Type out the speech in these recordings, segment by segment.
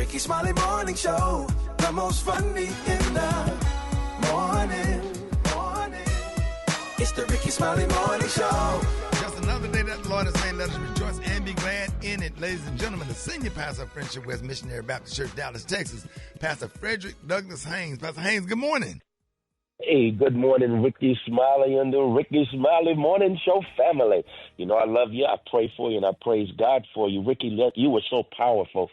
Rickey Smiley Morning Show, the most funny in the morning. It's the Rickey Smiley Morning Show. Just another day that the Lord has made. Let us rejoice and be glad in it. Ladies and gentlemen, the senior pastor of Friendship West Missionary Baptist Church, Dallas, Texas, Pastor Frederick Douglas Haynes. Pastor Haynes, good morning. Hey, good morning, Rickey Smiley and the Rickey Smiley Morning Show family. You know, I love you. I pray for you, and I praise God for you. Rickey, you were so powerful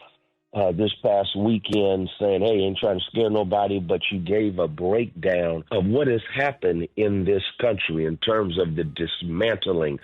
this past weekend saying, hey, ain't trying to scare nobody, but you gave a breakdown of what has happened in this country in terms of the dismantling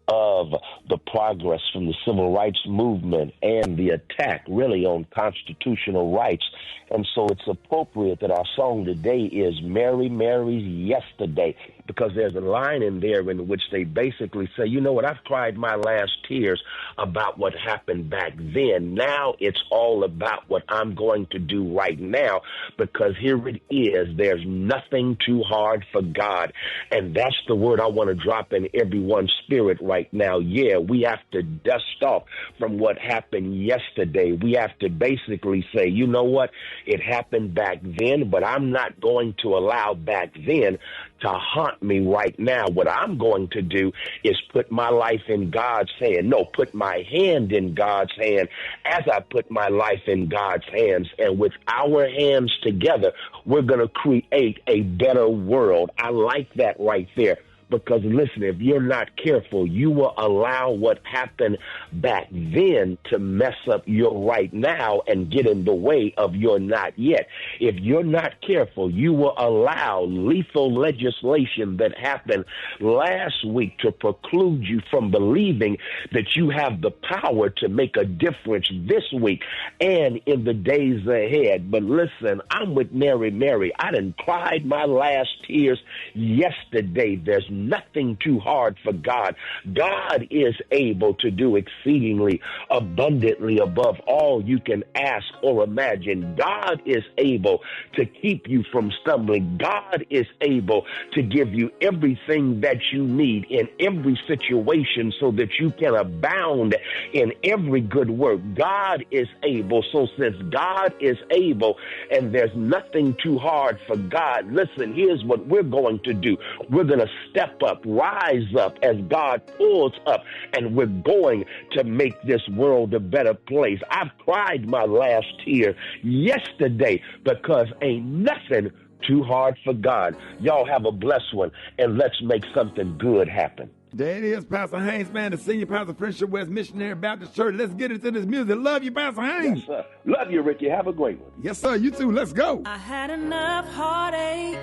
of the progress from the civil rights movement and the attack really on constitutional rights. And so it's appropriate that our song today is Mary, Mary's Yesterday, because there's a line in there in which they basically say, you know what, I've cried my last tears about what happened back then. Now it's all about what I'm going to do right now, because here it is. There's nothing too hard for God. And that's the word I want to drop in everyone's spirit right now. Yeah, we have to dust off from what happened yesterday. We have to basically say, you know what, it happened back then, but I'm not going to allow back then to haunt me right now. What I'm going to do is put my life in God's hand. No, put my hand in God's hand as I put my life in God's hands. And with our hands together, we're going to create a better world. I like that right there. Because, listen, if you're not careful, you will allow what happened back then to mess up your right now and get in the way of your not yet. If you're not careful, you will allow lethal legislation that happened last week to preclude you from believing that you have the power to make a difference this week and in the days ahead. But listen, I'm with Mary. I done cried my last tears yesterday. There's nothing too hard for God. God is able to do exceedingly abundantly above all you can ask or imagine. God is able to keep you from stumbling. God is able to give you everything that you need in every situation so that you can abound in every good work. God is able. So since God is able and there's nothing too hard for God, listen, here's what we're going to do. We're going to step up, rise up as God pulls up, and we're going to make this world a better place. I've cried my last tear yesterday because ain't nothing too hard for God. Y'all have a blessed one, and let's make something good happen. There it is, Pastor Haynes, man, the senior pastor of Friendship West Missionary Baptist Church. Let's get into this music. Love you, Pastor Haynes. Yes, sir. Love you, Rickey. Have a great one. Yes, sir. You too. Let's go. I had enough heartache.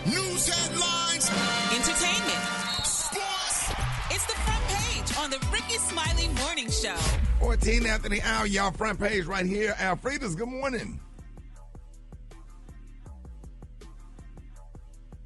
News headlines, entertainment, sports. It's the front page on the Rickey Smiley Morning Show. 14 after the hour, y'all, front page right here. Alfreda's, good morning.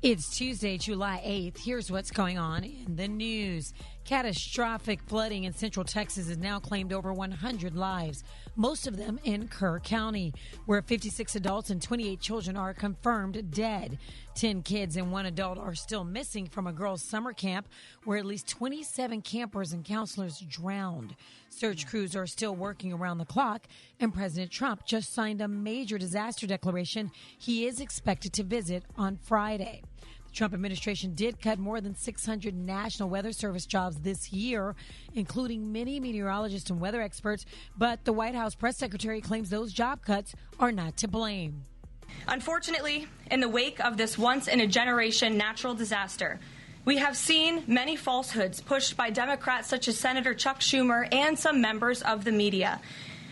It's Tuesday, July 8th. Here's what's going on in the news. Catastrophic flooding in central Texas has now claimed over 100 lives, most of them in Kerr County, where 56 adults and 28 children are confirmed dead. 10 kids and 1 adult are still missing from a girls' summer camp where at least 27 campers and counselors drowned. Search crews are still working around the clock, and President Trump just signed a major disaster declaration he is expected to visit on Friday. The Trump administration did cut more than 600 National Weather Service jobs this year, including many meteorologists and weather experts, but the White House press secretary claims those job cuts are not to blame. Unfortunately, in the wake of this once-in-a-generation natural disaster, we have seen many falsehoods pushed by Democrats such as Senator Chuck Schumer and some members of the media.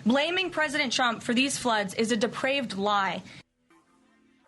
Blaming President Trump for these floods is a depraved lie.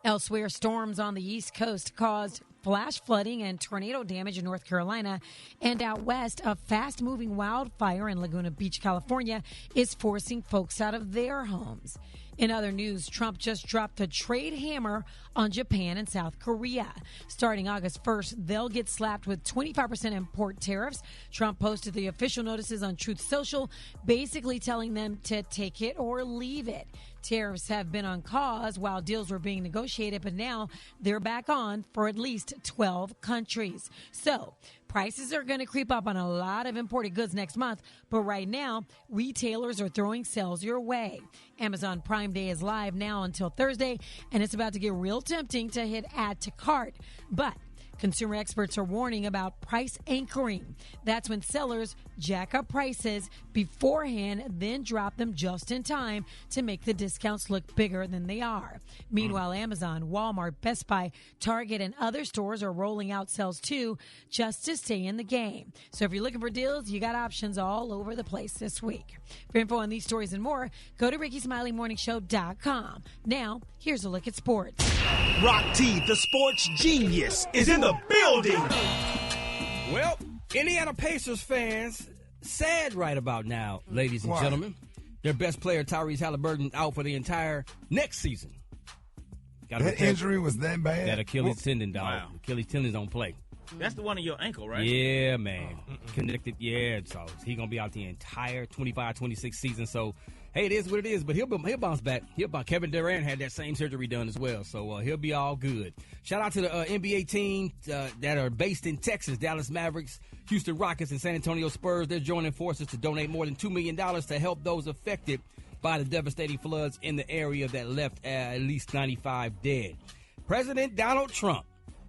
Elsewhere, storms on the East Coast caused flash flooding and tornado damage in North Carolina, and out west, a fast-moving wildfire in Laguna Beach, California, is forcing folks out of their homes. In other news, Trump just dropped a trade hammer on Japan and South Korea. Starting August 1st, they'll get slapped with 25% import tariffs. Trump posted the official notices on Truth Social, basically telling them to take it or leave it. Tariffs have been on pause while deals were being negotiated, but now they're back on for at least 12 countries. So prices are going to creep up on a lot of imported goods next month, but right now, retailers are throwing sales your way. Amazon Prime Day is live now until Thursday, and it's about to get real tempting to hit add to cart. But consumer experts are warning about price anchoring. That's when sellers jack up prices beforehand, then drop them just in time to make the discounts look bigger than they are. Meanwhile, Amazon, Walmart, Best Buy, Target, and other stores are rolling out sales too, just to stay in the game. So if you're looking for deals, you got options all over the place this week. For info on these stories and more, go to RickySmileyMorningShow.com. Now, here's a look at sports. Rock T, the sports genius, is in the building. Well, Indiana Pacers fans, sad right about now, ladies and gentlemen. Their best player, Tyrese Halliburton, out for the entire next season. That injury was that bad? That Achilles tendon, dog. Wow. Achilles tendons don't play. That's the one in your ankle, right? Yeah, man. Connected, yeah. So he's going to be out the entire 25-26 season. So, hey, it is what it is, but he'll bounce back. Kevin Durant had that same surgery done as well, so he'll be all good. Shout out to the NBA team that are based in Texas, Dallas Mavericks, Houston Rockets, and San Antonio Spurs. They're joining forces to donate more than $2 million to help those affected by the devastating floods in the area that left at least 95 dead. President Donald Trump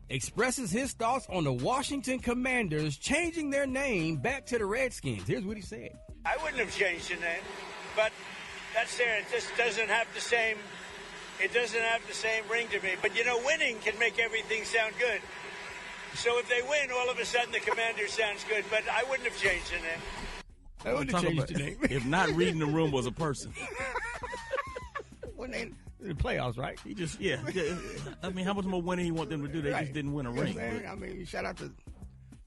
expresses his thoughts on the Washington Commanders changing their name back to the Redskins. Here's what he said. I wouldn't have changed the name, but that's there. It just doesn't have the same ring to me. But, winning can make everything sound good. So if they win, all of a sudden the Commanders sounds good, but I wouldn't have changed the name. I wouldn't have changed the name. If not reading the room was a person. When they in the playoffs, right? He just, I mean, how much more winning he want them to do? They just didn't win a ring. I mean, shout out to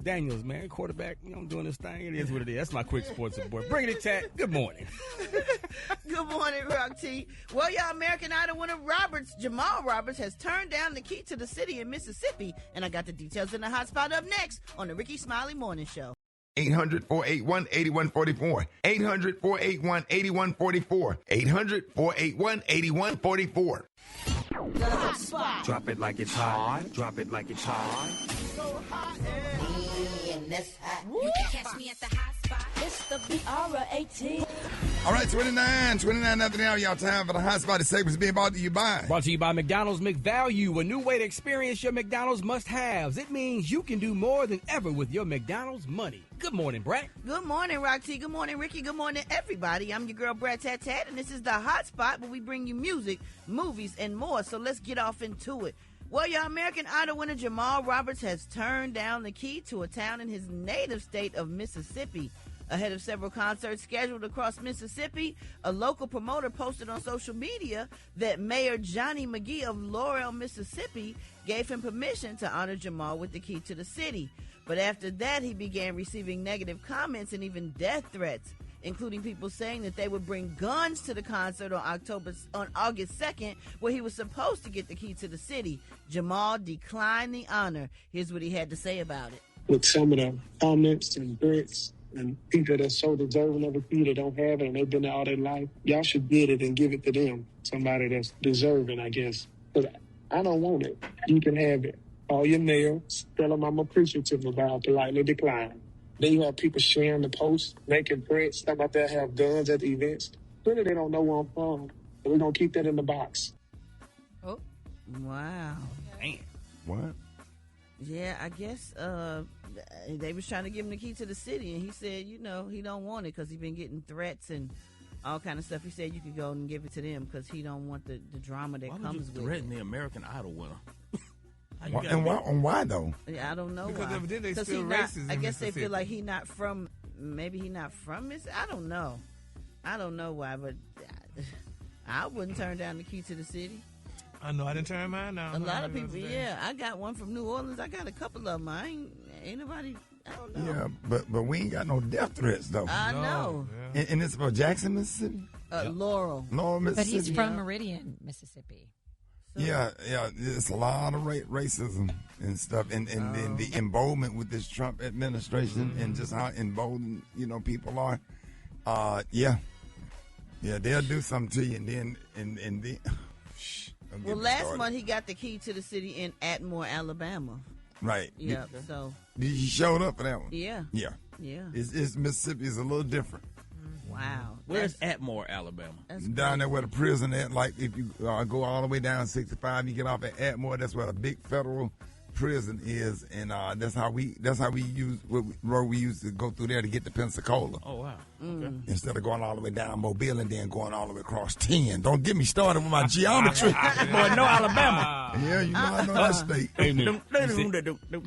Daniels, man, quarterback, doing this thing. It is what it is. That's my quick sports report. Bring it, Tat. Good morning. Good morning, Rock T. Well, y'all, American Idol winner Jamal Roberts, has turned down the key to the city in Mississippi. And I got the details in the hot spot up next on the Rickey Smiley Morning Show. 800-481-8144. 800-481-8144. 800-481-8144. Drop it like it's hot. Drop it like it's hot. So hot and that's hot. You can catch me at the hot spot. It's the BR18. All right, 29 after the hour, y'all. Time for the hot spot. The segment's being brought to you by. Brought to you by McDonald's McValue, a new way to experience your McDonald's must-haves. It means you can do more than ever with your McDonald's money. Good morning, Brat. Good morning, Rock T. Good morning, Ricky. Good morning, everybody. I'm your girl, Brat Tat Tat, and this is the hot spot where we bring you music, movies, and more. So let's get off into it. Well, your American Idol winner Jamal Roberts has turned down the key to a town in his native state of Mississippi. Ahead of several concerts scheduled across Mississippi, a local promoter posted on social media that Mayor Johnny McGee of Laurel, Mississippi, gave him permission to honor Jamal with the key to the city. But after that, he began receiving negative comments and even death threats, including people saying that they would bring guns to the concert on August 2nd, where he was supposed to get the key to the city. Jamal declined the honor. Here's what he had to say about it. With some of the comments and threats and people that's so deserving of a key that don't have it and they've been there all their life, y'all should get it and give it to them, somebody that's deserving, I guess. But I don't want it. You can have it. Call your mayor, tell them I'm appreciative about politely decline. Then you have people sharing the posts, making threats, talking about they have guns at the events. Really, they don't know where I'm from. So we're going to keep that in the box. Oh, wow. Man. What? Yeah, I guess they was trying to give him the key to the city, and he said, he don't want it because he's been getting threats and all kind of stuff. He said you could go and give it to them because he don't want the drama that comes with it. Threaten the American Idol winner? Why though? I don't know because why. Evidently they still racist. I guess they feel like he not from. Maybe he not from Mississippi. I don't know. I don't know why, but I wouldn't turn down the key to the city. I know I didn't turn mine down. A lot of people, I got one from New Orleans. I got a couple of them. Ain't nobody. I don't know. Yeah, but we ain't got no death threats though. I know. Yeah. And it's about Jackson, Mississippi. Laurel, Mississippi. But he's from Meridian, Mississippi. So. Yeah, there's a lot of racism and stuff, and then the emboldenment with this Trump administration and just how emboldened people are. Yeah, Yeah, they'll do something to you, and then don't get Well, me last started. month he got the key to the city in Atmore, Alabama. Right. Yeah. So. He showed up for that one. Yeah. Yeah. Yeah. It's Mississippi is a little different. Wow. Where's Atmore, Alabama? Down there where the prison at, like if you go all the way down 65, you get off at Atmore. That's where the big federal prison is, and that's how we use where we used to go through there to get to Pensacola. Oh wow! Okay. Instead of going all the way down Mobile and then going all the way across 10. Don't get me started with my geometry. Boy, no Alabama. Yeah, you know I know that state. You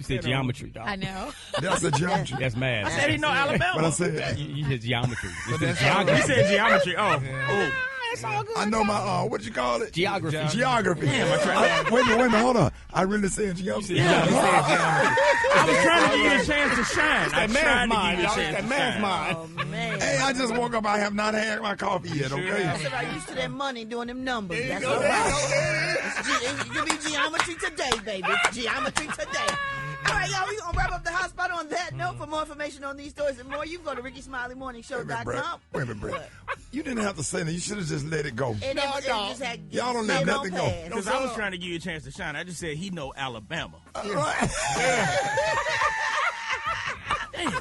said geometry, dog. I know. That's a geometry. That's math. I said he know Alabama. What I said? You said geometry. You said geometry. Oh. It's all good. I know my what you call it? Geography. Geography. Damn, I tried Wait a minute, hold on. I really said geography. Yeah, I was trying to give you a chance to shine. That math mind, dog. That math mind. Oh, man. Hey, I just woke up. I have not had my coffee yet, okay? That's what I used to that money doing them numbers. That's all right. It's give me geometry today, baby. It's geometry today. All right, y'all, we're going to wrap up the hot spot on that note. For more information on these stories and more, you can go to RickySmileyMorningShow.com. Wait a minute, Brett. You didn't have to say that. You should have just let it go. And Y'all don't let nothing go. Because I was trying to give you a chance to shine. I just said he know Alabama. Right.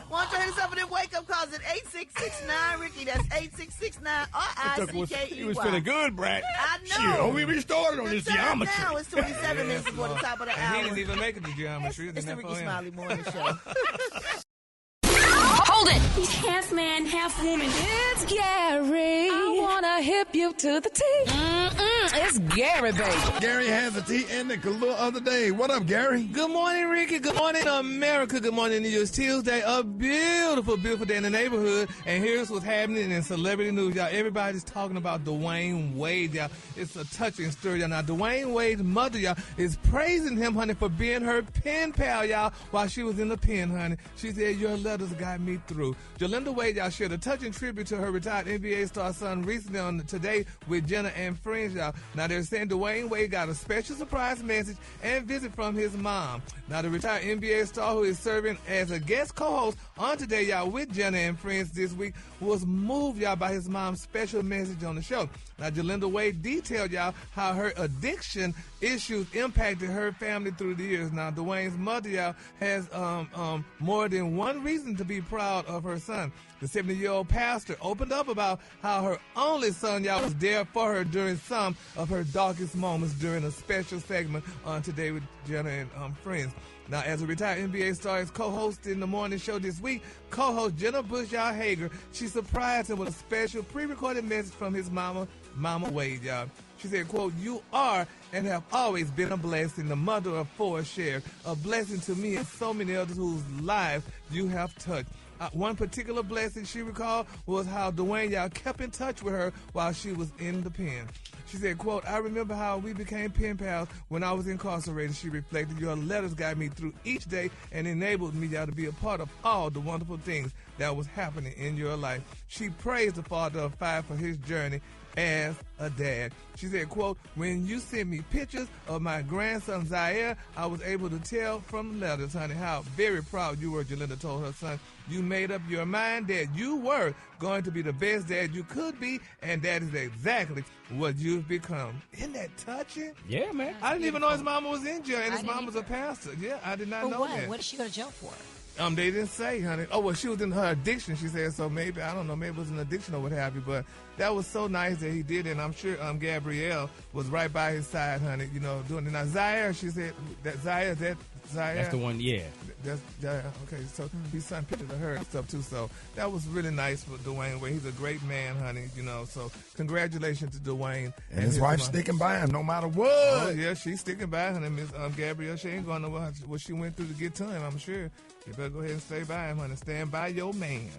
Why don't you hit us up with them wake-up calls at 866-9-RICKY. That's 866-9-RICKY. He was feeling good, Brat. I know. We restarted on this geometry. Now it's 27 minutes before the top of the hour. He didn't even make it to geometry. It's the Rickey Smiley Morning Show. Hold it! He's half man, half woman. It's Gary. I wanna hip you to the T. It's Gary, baby. Gary has a tea and a little other day. What up, Gary? Good morning, Ricky. Good morning, America. Good morning, New Year's Tuesday. A beautiful, beautiful day in the neighborhood. And here's what's happening in celebrity news, y'all. Everybody's talking about Dwayne Wade, y'all. It's a touching story, y'all. Now, Dwayne Wade's mother, y'all, is praising him, honey, for being her pen pal, y'all, while she was in the pen, honey. She said, your letters got me through. Jolinda Wade, y'all, shared a touching tribute to her retired NBA star son recently on Today with Jenna and friends, y'all. Now, they're saying Dwayne Wade got a special surprise message and visit from his mom. Now, the retired NBA star who is serving as a guest co-host on Today, y'all, with Jenna and friends this week was moved, y'all, by his mom's special message on the show. Now, Jolinda Wade detailed, y'all, how her addiction issues impacted her family through the years. Now, Dwayne's mother, y'all, has more than one reason to be proud of her son. The 70-year-old pastor opened up about how her only son, y'all, was there for her during some of her darkest moments during a special segment on Today with Jenna and friends. Now, as a retired NBA star is co-hosting the morning show this week, co-host Jenna Bush-Y'all Hager, she surprised him with a special pre-recorded message from his mama Wade, y'all. She said, quote, you are and have always been a blessing, the mother of four shared, a blessing to me and so many others whose lives you have touched. One particular blessing she recalled was how Dwayne, y'all, kept in touch with her while she was in the pen. She said, quote, I remember how we became pen pals when I was incarcerated. She reflected, your letters got me through each day and enabled me, y'all, to be a part of all the wonderful things that was happening in your life. She praised the father of five for his journey as a dad. She said, quote, when you sent me pictures of my grandson Zaire, I was able to tell from the letters, honey, how very proud you were, Jolinda told her son. You made up your mind that you were going to be the best dad you could be, and that is exactly what you've become. Isn't that touching? Yeah, man. I didn't even know his mama was in jail, and his mom was a pastor. Yeah, I did not know that. What did she go to jail for? They didn't say, honey. Oh, well, she was in her addiction, she said, so maybe, I don't know, maybe it was an addiction or what have you, but that was so nice that he did it, and I'm sure Gabrielle was right by his side, honey, you know, doing it. Now, Zaire, she said, Zaire. That's the one, yeah. That's okay, so he sent pictures of her and stuff, too, so that was really nice for Dwayne Wade. He's a great man, honey, you know, so congratulations to Dwayne. And his wife's sticking by him no matter what. Oh, yeah, she's sticking by him, and Miss Gabrielle, she ain't going to know what she went through to get to him, I'm sure. You better go ahead and stay by him, honey. Stand by your man.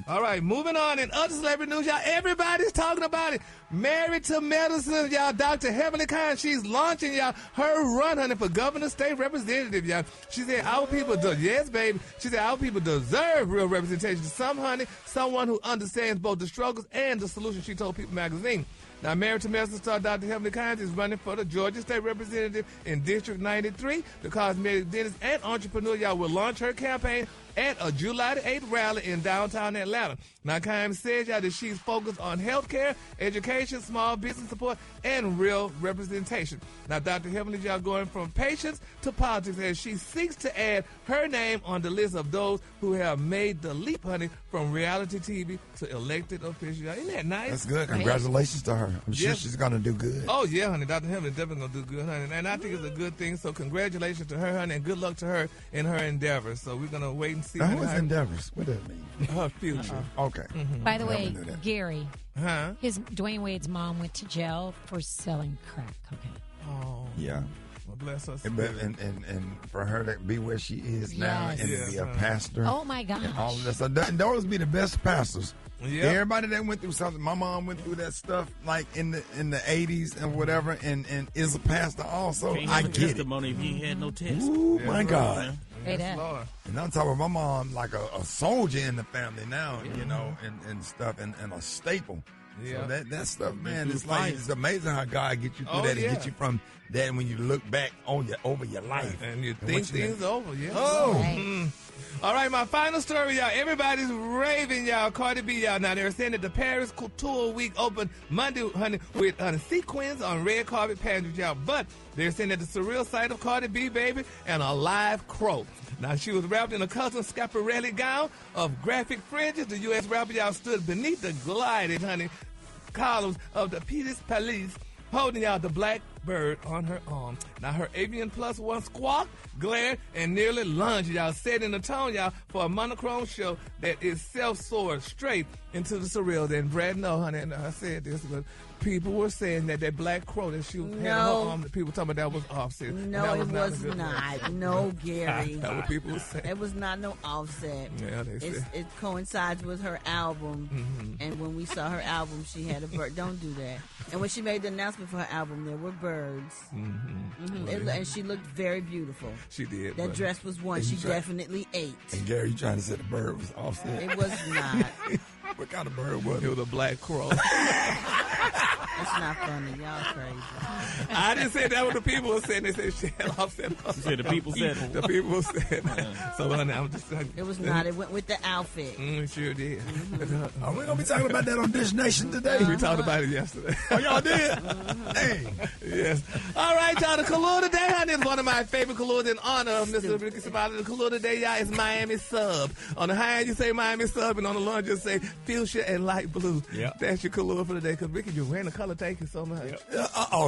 All right, moving on. In other celebrity news, y'all, everybody's talking about it. Married to Medicine, y'all. Dr. Heavenly Kind, she's launching, y'all, her run, honey, for governor, state representative, y'all. She said, our people do. Yes, baby. She said, our people deserve real representation. Some, honey, someone who understands both the struggles and the solutions, she told People magazine. Now, married to American star Dr. Heavenly Kynes is running for the Georgia State Representative in District 93. The cosmetic dentist and entrepreneur, y'all, will launch her campaign at a July the 8th rally in downtown Atlanta. Now, Kynes says, y'all, that she's focused on health care, education, small business support, and real representation. Now, Dr. Heavenly, y'all, going from patients to politics as she seeks to add her name on the list of those who have made the leap, honey, from reality TV to elected officials. Isn't that nice? That's good. Congratulations to her. I'm sure she's going to do good. Oh, yeah, honey. Dr. Heavenly definitely going to do good, honey. And I think it's a good thing. So congratulations to her, honey, and good luck to her in her endeavors. So we're going to wait and see. Now, who's endeavors? What does that mean? Her future. Okay. By the way, Gary, Huh? his Dwayne Wade's mom went to jail for selling crack cocaine. Oh. Yeah. Well, bless us. And for her to be where she is now and to be a pastor. Oh, my gosh. And all of this. So those be the best pastors. Yeah. Everybody that went through something, my mom went through that stuff like in the 80s and whatever, and is a pastor also. Can't I have a get it. testimony if you had no test. Ooh, my God. Yes, Lord. And I'm talking about my mom like a soldier in the family now, you know, and stuff, and a staple. Yeah. So that stuff, man, through it's like fight. it's amazing how God gets you through that and get you from that when you look back over your life. And you think things over, yeah. Oh. Right. All right, my final story, y'all. Everybody's raving, y'all. Cardi B, y'all. Now, they're saying that the Paris Couture Week opened Monday, honey, with sequins on red carpet pageants, y'all. But they're saying that the surreal sight of Cardi B, baby, and a live crow. Now, she was wrapped in a custom Schiaparelli gown of graphic fringes. The U.S. rapper, y'all, stood beneath the glided, honey, columns of the Petite Police, holding y'all the black bird on her arm. Now, her avian plus one squawked, glared, and nearly lunged, y'all, setting the tone, y'all, for a monochrome show that is self-soared straight into the surreal. Then Brad, no, honey, and I said this, but people were saying that black crow that she had on her arm, that people talking about that was Offset. No, it was not. No, Gary. That's what people were saying. It was not no Offset. Yeah, they said. It coincides with her album, and when we saw her album, she had a bird. Don't do that. And when she made the announcement for her album, there were birds. And she looked very beautiful. She did. That dress was one she definitely ate. And Gary, you trying to say the bird was Offset? It was not. What kind of bird was it? It was a black crow. It's not funny. Y'all crazy. I didn't say that what the people were saying. They said she had Offset. You said the people said it. The people said that. So honey, I'm just saying. It was not. It went with the outfit. It sure did. Are we going to be talking about that on Dish Nation today? We talked about it yesterday. Oh, y'all did? Hey. Yes. All right, y'all. The color today, honey, is one of my favorite colors in honor of Mr. Rickey Smiley. The color today, y'all, is Miami Sub. On the high end, you say Miami Sub, and on the low end, you say fuchsia and light blue. Yep. That's your color for the day, because Ricky, you're wearing the color. Thank you so much. Yep.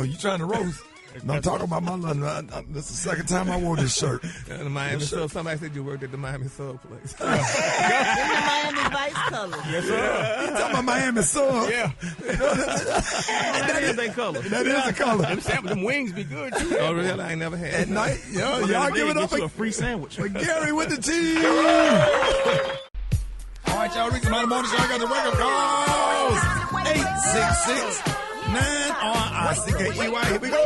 You trying to roast? No, I'm talking about my London. This is the second time I wore this shirt. The Miami Sub. Somebody said you worked at the Miami Sub place. In the Miami Vice color. Yes, sir. You talking about Miami Sub? Yeah. That is their color. That is the color. Them wings be good, too. Oh, really? I ain't never had At night, y'all give it up a free sandwich. for Gary with the tea. All right, y'all. Rickey Smiley Morning Show. I got the wake-up calls. 866-9RICKEY. Here we go.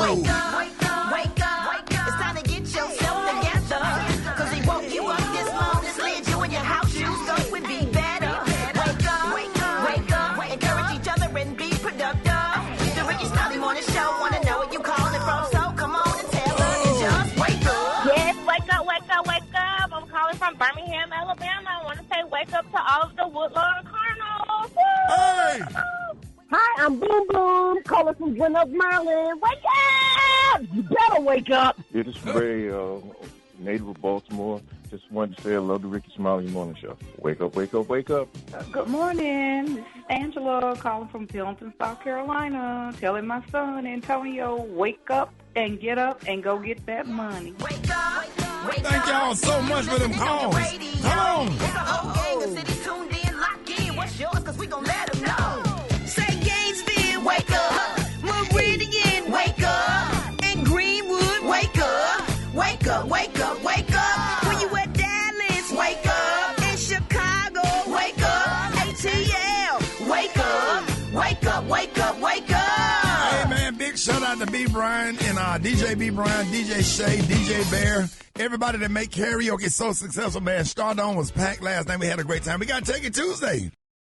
Wake up. It's time to get yourself together. Cause he woke you up this morning, slid you in your house shoes, thought would be better. Wake up. Encourage each other and be productive. The Rickey Smiley Morning Show, wanna know where you calling from, so come on and tell us and just wake up. Yes, wake up. I'm calling from Birmingham, Alabama. I want to say wake up to all of the Woodlawn Cardinals. Hey! Hi, I'm Boom Boom, calling from Gwinnett, Maryland. Wake up! You better wake up. It is Ray, native of Baltimore. Just wanted to say hello to Rickey Smiley Morning Show. Wake up. Good morning. This is Angela calling from Pendleton, South Carolina, telling my son, Antonio, wake up and get up and go get that money. Thank y'all so much for them calls. Come on. The city tuned in, locked in. What's yours? Cause we gon' let them know. Say Gainesville, wake up. Meridian, wake up. And Greenwood, wake up. Wake up. When you at Dallas, wake up. In Chicago, wake up. ATL, wake up. Hey, man, big shout out to B. Brian and DJ B. Brian, DJ Shay, DJ Bear. Everybody that make karaoke so successful, man. Stardome was packed last night. We had a great time. We got to take it Tuesday.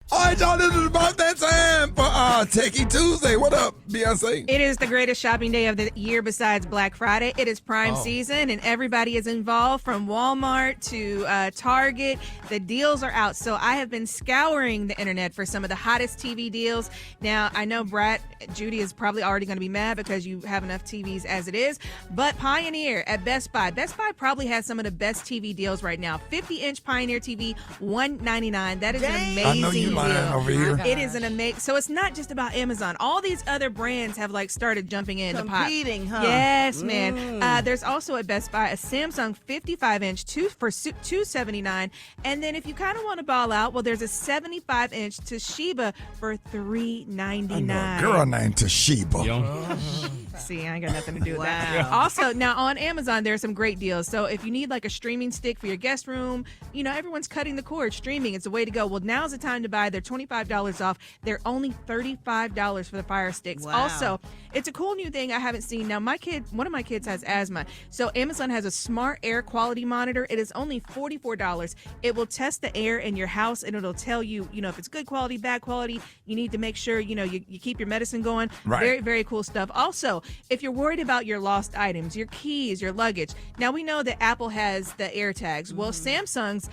All right, y'all, this is about that time for Techie Tuesday. What up, Beyonce? It is the greatest shopping day of the year besides Black Friday. It is prime season, and everybody is involved from Walmart to Target. The deals are out. So I have been scouring the internet for some of the hottest TV deals. Now, I know Brat, Judy is probably already going to be mad because you have enough TVs as it is. But Pioneer at Best Buy. Best Buy probably has some of the best TV deals right now. 50-inch Pioneer TV, $199. That is an amazing I know you lying over here. It is an amazing. So it's not just about Amazon. All these other brands have like started jumping in Competing, the pot. huh? Yes, man. There's also at Best Buy a Samsung 55-inch for $279, and then if you kind of want to ball out, well, there's a 75-inch Toshiba for $399. Girl named Toshiba. See, I ain't got nothing to do with that. Also, now on Amazon, there are some great deals. So if you need like a streaming stick for your guest room, you know, everyone's cutting the cord. Streaming, it's the way to go. Well, now's the time to buy. They're $25 off. They're only $35 for the Fire Sticks. Wow. Also, it's a cool new thing I haven't seen. Now, one of my kids has asthma. So Amazon has a smart air quality monitor. It is only $44. It will test the air in your house, and it'll tell you, you know, if it's good quality, bad quality. You need to make sure, you know, you keep your medicine going. Right. Very, very cool stuff. Also, if you're worried about your lost items, your keys, your luggage. Now, we know that Apple has the air tags. Well, Samsung's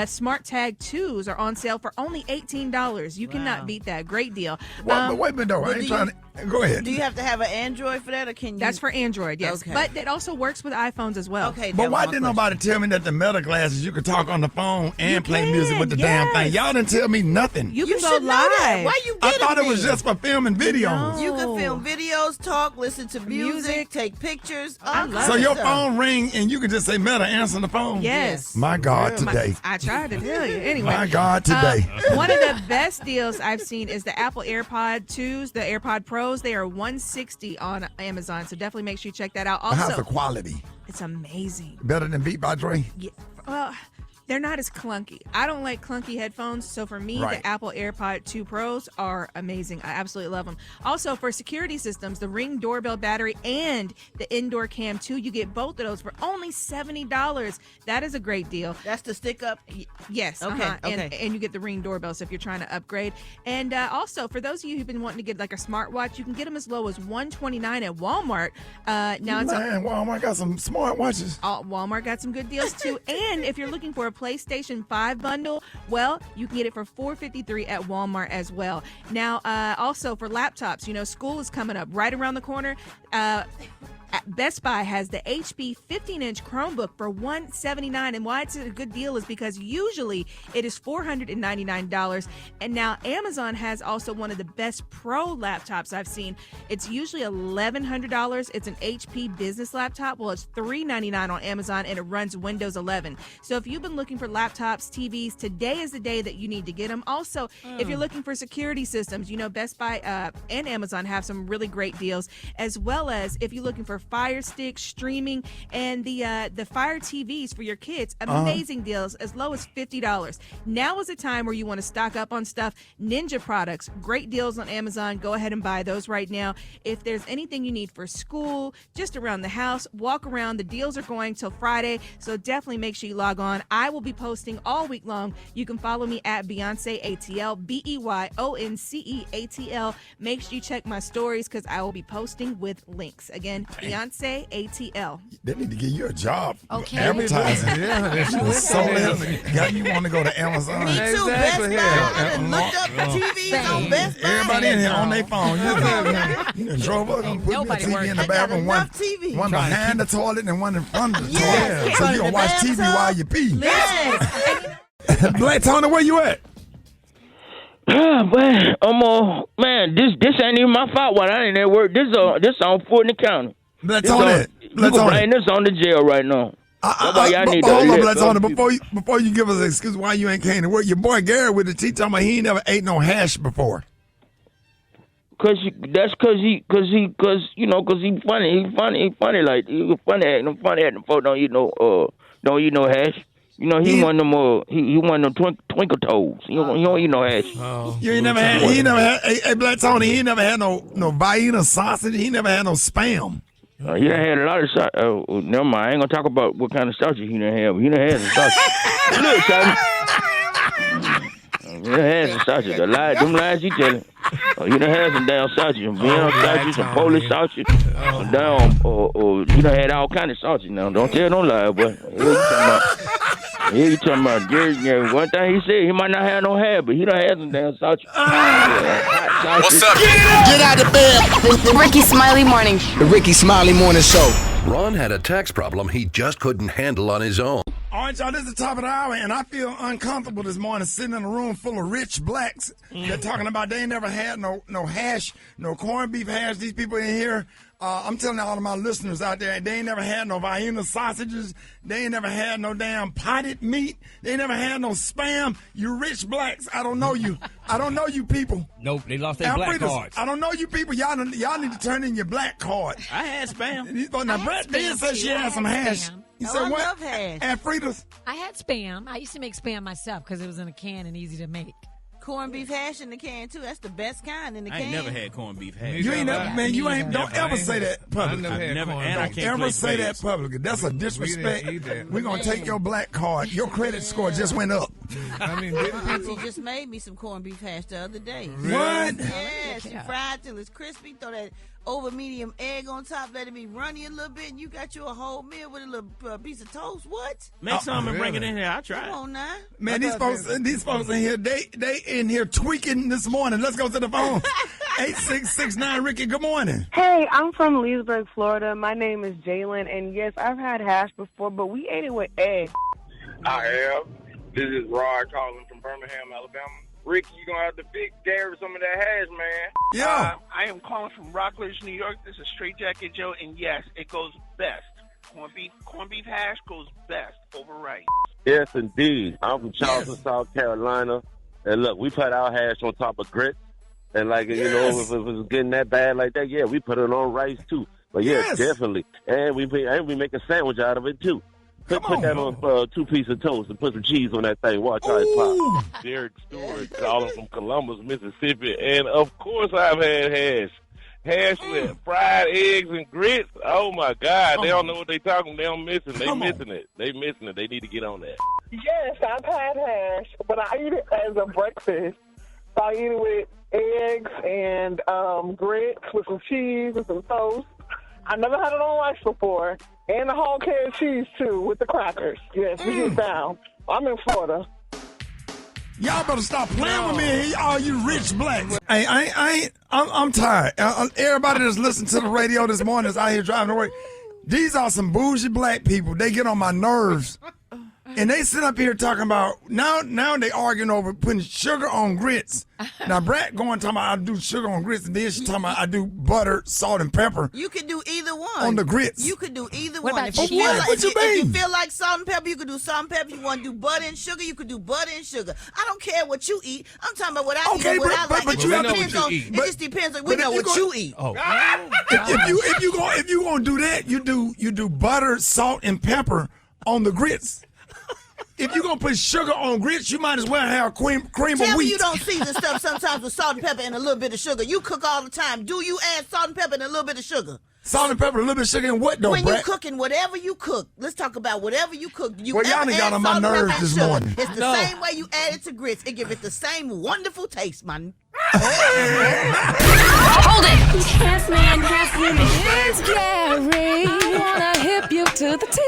Smart Tag 2s are on sale for only $18. You cannot beat that. Great deal. But wait a minute, though. I ain't trying to... Go ahead. Do you have to have an Android for that, or can you? That's for Android, yes. Okay. But it also works with iPhones as well. Okay. But why didn't nobody tell me that the Meta glasses, you could talk on the phone and play music with the damn thing? Y'all didn't tell me nothing. You can go should know that. live. Why you I get thought them it was then? just for filming videos. You can film videos, talk, listen to music, take pictures. So your phone ring and you can just say Meta, answer the phone. Yes. My God, today. I tried to tell you. Anyway. My God, today. One of the best deals I've seen is the Apple AirPod 2s, the AirPod Pros. They are $160 on Amazon, so definitely make sure you check that out. Also, How's the quality? It's amazing. Better than Beat by Dre? Yeah. Well, they're not as clunky. I don't like clunky headphones, so for me, the Apple AirPod 2 Pros are amazing. I absolutely love them. Also, for security systems, the Ring doorbell battery and the Indoor Cam 2, you get both of those for only $70. That is a great deal. That's the stick up? Yes. Okay. And you get the Ring doorbell, so if you're trying to upgrade. And also, for those of you who've been wanting to get like a smartwatch, you can get them as low as $129 at Walmart. Walmart got some smartwatches. Walmart got some good deals, too. And if you're looking for a PlayStation 5 bundle, well, you can get it for $453 at Walmart as well. Now, also for laptops, you know, school is coming up right around the corner. Best Buy has the HP 15-inch Chromebook for $179, and why it's a good deal is because usually it is $499, and now Amazon has also one of the best Pro laptops I've seen. It's usually $1,100. It's an HP business laptop. Well, it's $399 on Amazon, and it runs Windows 11. So if you've been looking for laptops, TVs, today is the day that you need to get them. Also, if you're looking for security systems, you know, Best Buy and Amazon have some really great deals, as well as if you're looking for Fire Stick, streaming, and the Fire TVs for your kids. Amazing deals, as low as $50. Now is the time where you want to stock up on stuff. Ninja products, great deals on Amazon. Go ahead and buy those right now. If there's anything you need for school, just around the house, walk around. The deals are going till Friday, so definitely make sure you log on. I will be posting all week long. You can follow me at Beyonce ATL, Beyonce ATL. Make sure you check my stories because I will be posting with links. Again, Beyonce ATL. They need to give you a job. Okay. Advertising. Yeah. So got you want to go to Amazon. Me too. Exactly, Best Buy. I done looked up TVs on Best Buy. Everybody in here on their phone. You drove up and put your TV in the bathroom. One behind the toilet and one in front of the toilet. So you can watch TV while you pee. Black Tony, where you at? Man, this ain't even my fault. Why I ain't at work. This on Fulton County. Let's on it. Let's on it. This on the jail right now. Hold on, let's on it. Before you give us an excuse why you ain't came to work, your boy Gary with the tea talking about he ain't never ate no hash before. Cause he funny. He funny like he funny acting. Folks don't eat no hash. You know, he one of them. He one of them twinkle toes. He don't eat no hash. Oh. You ain't never had. He never had. Hey, Black Tony. He ain't never had no Vienna sausage. He never had no spam. He done had a lot of sausage. Never mind. I ain't gonna talk about what kind of sausage he done had. But he done had some sausage. Look, son. You done had some sausage. Them lies you telling. You done had some damn sausage, some Vienna sausage, some Polish sausage, some damn, or you done had all kind of sausage now. Don't tell no lie, boy. You talking about Jerry? One thing he said, he might not have no hair, but he done had some damn sausage. What's up? Get out of bed. The Rickey Smiley Morning Show. The Rickey Smiley Morning Show. Ron had a tax problem he just couldn't handle on his own. All right, y'all, this is the top of the hour, and I feel uncomfortable this morning sitting in a room full of rich blacks. They're talking about they ain't never had no hash, no corned beef hash. These people in here, I'm telling all of my listeners out there, they ain't never had no Vienna sausages. They ain't never had no damn potted meat. They ain't never had no Spam. You rich blacks, I don't know you. I don't know you people. Nope, they lost their black cards. I don't know you people. Y'all need to turn in your black card. I had Spam. Now, Brat did say she had some hash. You said what? I love hash. And Fritas. I had Spam. I used to make Spam myself because it was in a can and easy to make. Corned beef hash in the can, too. That's the best kind in the can. I ain't never had corned beef hash. You ain't never, man, you ain't, don't ever say that publicly. Don't ever say that publicly. That's a disrespect. We're going to take your black card. Your credit score just went up. I mean, Auntie just made me some corned beef hash the other day. What? Yeah, she fried till it's crispy. Throw that over medium egg on top, let it be runny a little bit, and you got you a whole meal with a little piece of toast. What? Make some and bring it in here. I'll try it. Come on now. Man, these folks in here, they in here tweaking this morning. Let's go to the phone. 8669 Rickey, good morning. Hey, I'm from Leesburg, Florida. My name is Jalen, and yes, I've had hash before, but we ate it with eggs. I have. This is Rod calling from Birmingham, Alabama. Ricky, you're going to have to fix Gary some of that hash, man. Yeah. I am calling from Rockledge, New York. This is Straight Jacket Joe, and yes, it goes best. Corned beef hash goes best over rice. Yes, indeed. I'm from Charleston, South Carolina. And look, we put our hash on top of grits. And like, you know, if it was getting that bad like that, yeah, we put it on rice too. But yeah, definitely. And we make a sandwich out of it too. Put that on 2 pieces of toast and put some cheese on that thing. Watch how it pops. Derek Stewart calling from Columbus, Mississippi. And, of course, I've had hash. Hash with fried eggs and grits. Oh, my God. They don't know what they're talking about. They missing it. They missing it. They need to get on that. Yes, I've had hash, but I eat it as a breakfast. So I eat it with eggs and grits with some cheese and some toast. I never had it on rice before. And the whole can of cheese, too, with the crackers. Yes, we get down. I'm in Florida. Y'all better stop playing with me, all you rich blacks. I'm tired. Everybody that's listening to the radio this morning is out here driving to work. These are some bougie black people. They get on my nerves. And they sit up here talking about, now they arguing over putting sugar on grits. Now, Brat talking about I do sugar on grits, and then she talking about I do butter, salt, and pepper. You can do either one. On the grits. You could do either what one. About if you feel like salt and pepper, you could do salt and pepper. You want to do butter and sugar, you could do butter and sugar. I don't care what you eat. I'm talking about what I eat and what I like. But you know what you eat. It just depends on what you eat. Oh. If you gonna do that, you do butter, salt, and pepper on the grits. If you're going to put sugar on grits, you might as well have cream of wheat. Tell me you don't season stuff sometimes with salt and pepper and a little bit of sugar. You cook all the time. Do you add salt and pepper and a little bit of sugar? Salt and pepper, a little bit of sugar, and what though, When Brat? you're cooking, whatever you cook, let's talk about whatever you cook. Well, y'all done got on my nerves this morning. It's the same way you add it to grits. It gives it the same wonderful taste, man. Hold it! Half man, half woman. It's Gary. I wanna hip you to the T.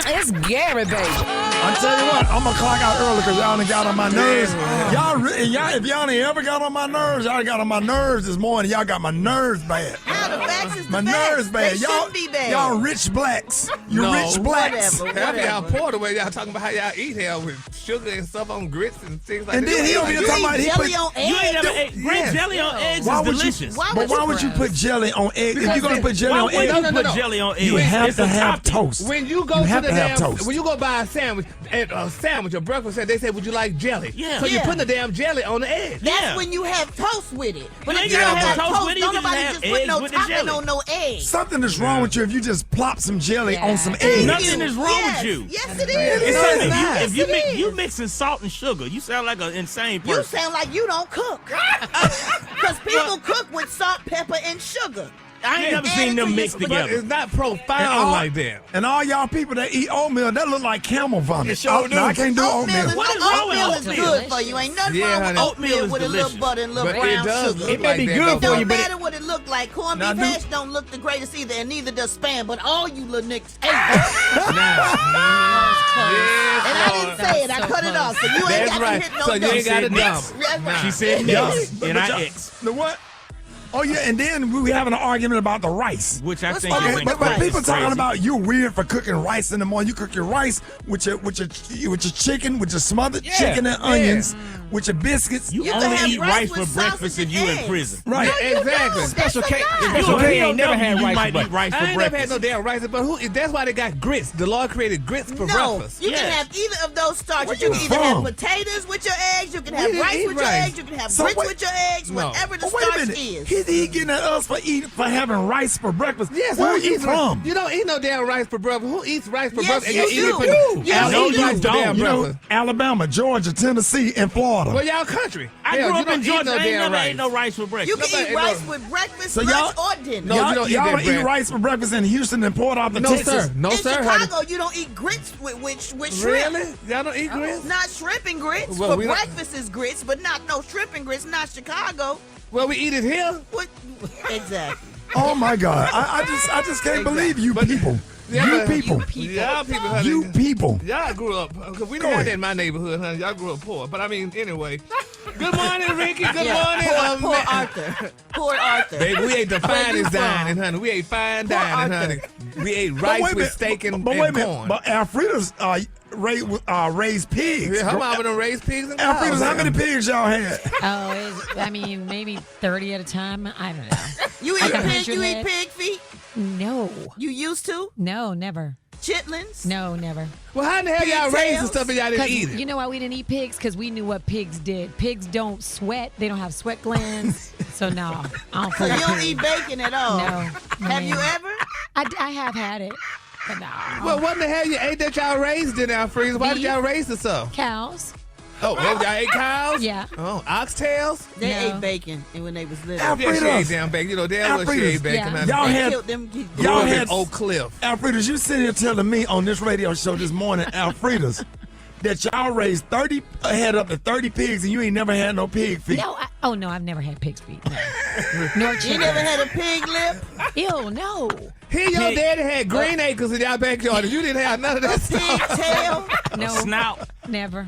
It's Gary, baby. I tell you what, I'm gonna clock out early because y'all done got on my nerves. If y'all ain't ever got on my nerves, y'all got on my nerves this morning. Y'all got my nerves bad. The facts is my the facts. nerves bad. They shouldn't be bad. Y'all rich blacks. You rich blacks. Half y'all poor the way y'all talking about how y'all eat here with sugar and stuff on grits and things like and that. then he over here talking about he put You ain't never ate grape jelly on eggs is delicious. But why would you put jelly on eggs? If you're gonna put jelly on eggs, put jelly on eggs. You have to have toast. When you go to the damn, when you go buy a sandwich, or breakfast, they say, "Would you like jelly?" Yeah. So you put the damn jelly on the egg. That's when you have toast with it. But You if you ain't don't gotta have have toast toast, with it, don't you just nobody have just put eggs no with the topping jelly. on no eggs. Something is wrong with you if you just plop some jelly on some eggs. Nothing is wrong with you. Yes, it is. If you mixing salt and sugar, you sound like an insane person. You sound like you don't cook. Because people cook with salt, pepper, and sugar. I ain't never seen them mixed together. It's not profound like that. And all y'all people that eat oatmeal, that look like camel vomit. It sure do. No, I can't do oatmeal. Oatmeal is good for you. Ain't nothing wrong with oatmeal with a little butter and a little brown sugar. It may be good for you, Don't but matter what it look like. Corned beef hash don't look the greatest either, and neither does Spam. But all you little niggas ate. And I didn't say it. I cut it off. So you ain't got to hit no So you ain't got to dump. She said mix, and I X. The what? Oh, yeah, and then we were having an argument about the rice. Which I think Okay, is but people talking about you weird for cooking rice in the morning. You cook your rice with your chicken, with your smothered chicken and onions, with your biscuits. You only eat rice for breakfast if you in prison. Right. Yeah, exactly. Special K. Special K ain't never had rice for breakfast. I ain't never had no damn rice, but that's why they got grits. The Lord created grits for breakfast. You can have either of those starches. You can either have potatoes with your eggs, you can have rice with your eggs, you can have grits with your eggs, whatever the starch is. He getting at us for having rice for breakfast. Yes, where are you from? You don't eat no damn rice for breakfast. Who eats rice for breakfast? Yes, you do. Alabama, Georgia, Tennessee, and Florida. Well, y'all country. I grew up in Georgia. I ain't never ate no rice for breakfast. You can eat rice with breakfast, lunch, or dinner. No, you don't eat y'all that don't eat rice for breakfast in Houston and Port Arthur, Texas. No, in sir. Chicago, you don't eat grits with shrimp. Really? Y'all don't eat grits? Not shrimp and grits. Well, for breakfast is grits, but not no shrimp and grits. Not Chicago. Well, we eat it here. What? Exactly. Oh my God! I just can't believe you people. You people. You people. Y'all grew up, because we didn't have that in my neighborhood, honey. Y'all grew up poor. But I mean, anyway. Good morning, Ricky. Good morning. Poor Arthur. Poor Arthur. Baby, we ate the finest dining, honey. We ate fine dining, honey. We ate rice with steak and corn. But Alfreda's raised pigs. Yeah, her mama done raised pigs and Alfreda's, how many pigs y'all had? I mean, maybe 30 at a time. I don't know. You eat pig feet? No. You used to? No, never. Chitlins? No, never. Well, how in the hell y'all raised the stuff and y'all didn't eat it? You know why we didn't eat pigs? Because we knew what pigs did. Pigs don't sweat. They don't have sweat glands. So, no. I don't So you don't eat bacon at all? No. Have you ever? I have had it. But no. Well, what in the hell you ate that y'all raised in Alfreda's? Why did y'all raise the stuff? Cows. Oh, y'all ate cows? Yeah. Oh, oxtails? They ate bacon when they was little. Alfreda's. Yeah, she ate damn bacon. You know, damn well she ate bacon. Yeah. Y'all had Oak Cliff. Alfreda's, you sitting here telling me on this radio show this morning, Alfreda's, that y'all raised had up to 30 pigs and you ain't never had no pig feet. No, no, I've never had pig's feet. No. You never had a pig lip? Ew, no. Here your daddy had green acres in y'all backyard and you didn't have none of that stuff. Pig tail? No. Snout? Never.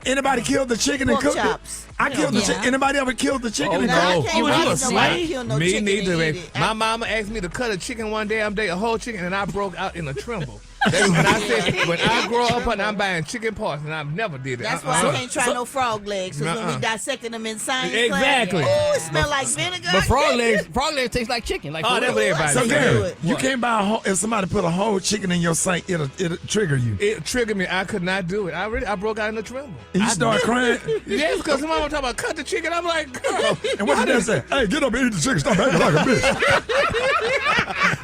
Anybody killed the chicken and cooked it? I killed the chicken. Anybody ever killed the chicken and cooked it? You I a didn't slave? kill no Me chicken neither, and baby. eat it. My mama asked me to cut a chicken one damn day, a whole chicken, and I broke out in a tremble. And I said, when I grow up, I'm buying chicken parts, and I never did it. That's why I can't try no frog legs, because when we dissected them in science Exactly. class, it smell like vinegar. But frog legs taste like chicken. Like that's what everybody So, says. Gary, you can't buy if somebody put a whole chicken in your sink, it'll trigger you. It triggered me. I could not do it. I broke out in a tremble. And you start crying? Yes, because somebody was talking about cut the chicken. I'm like, girl. And what did they say? Hey, get up and eat the chicken. Stop acting like a bitch.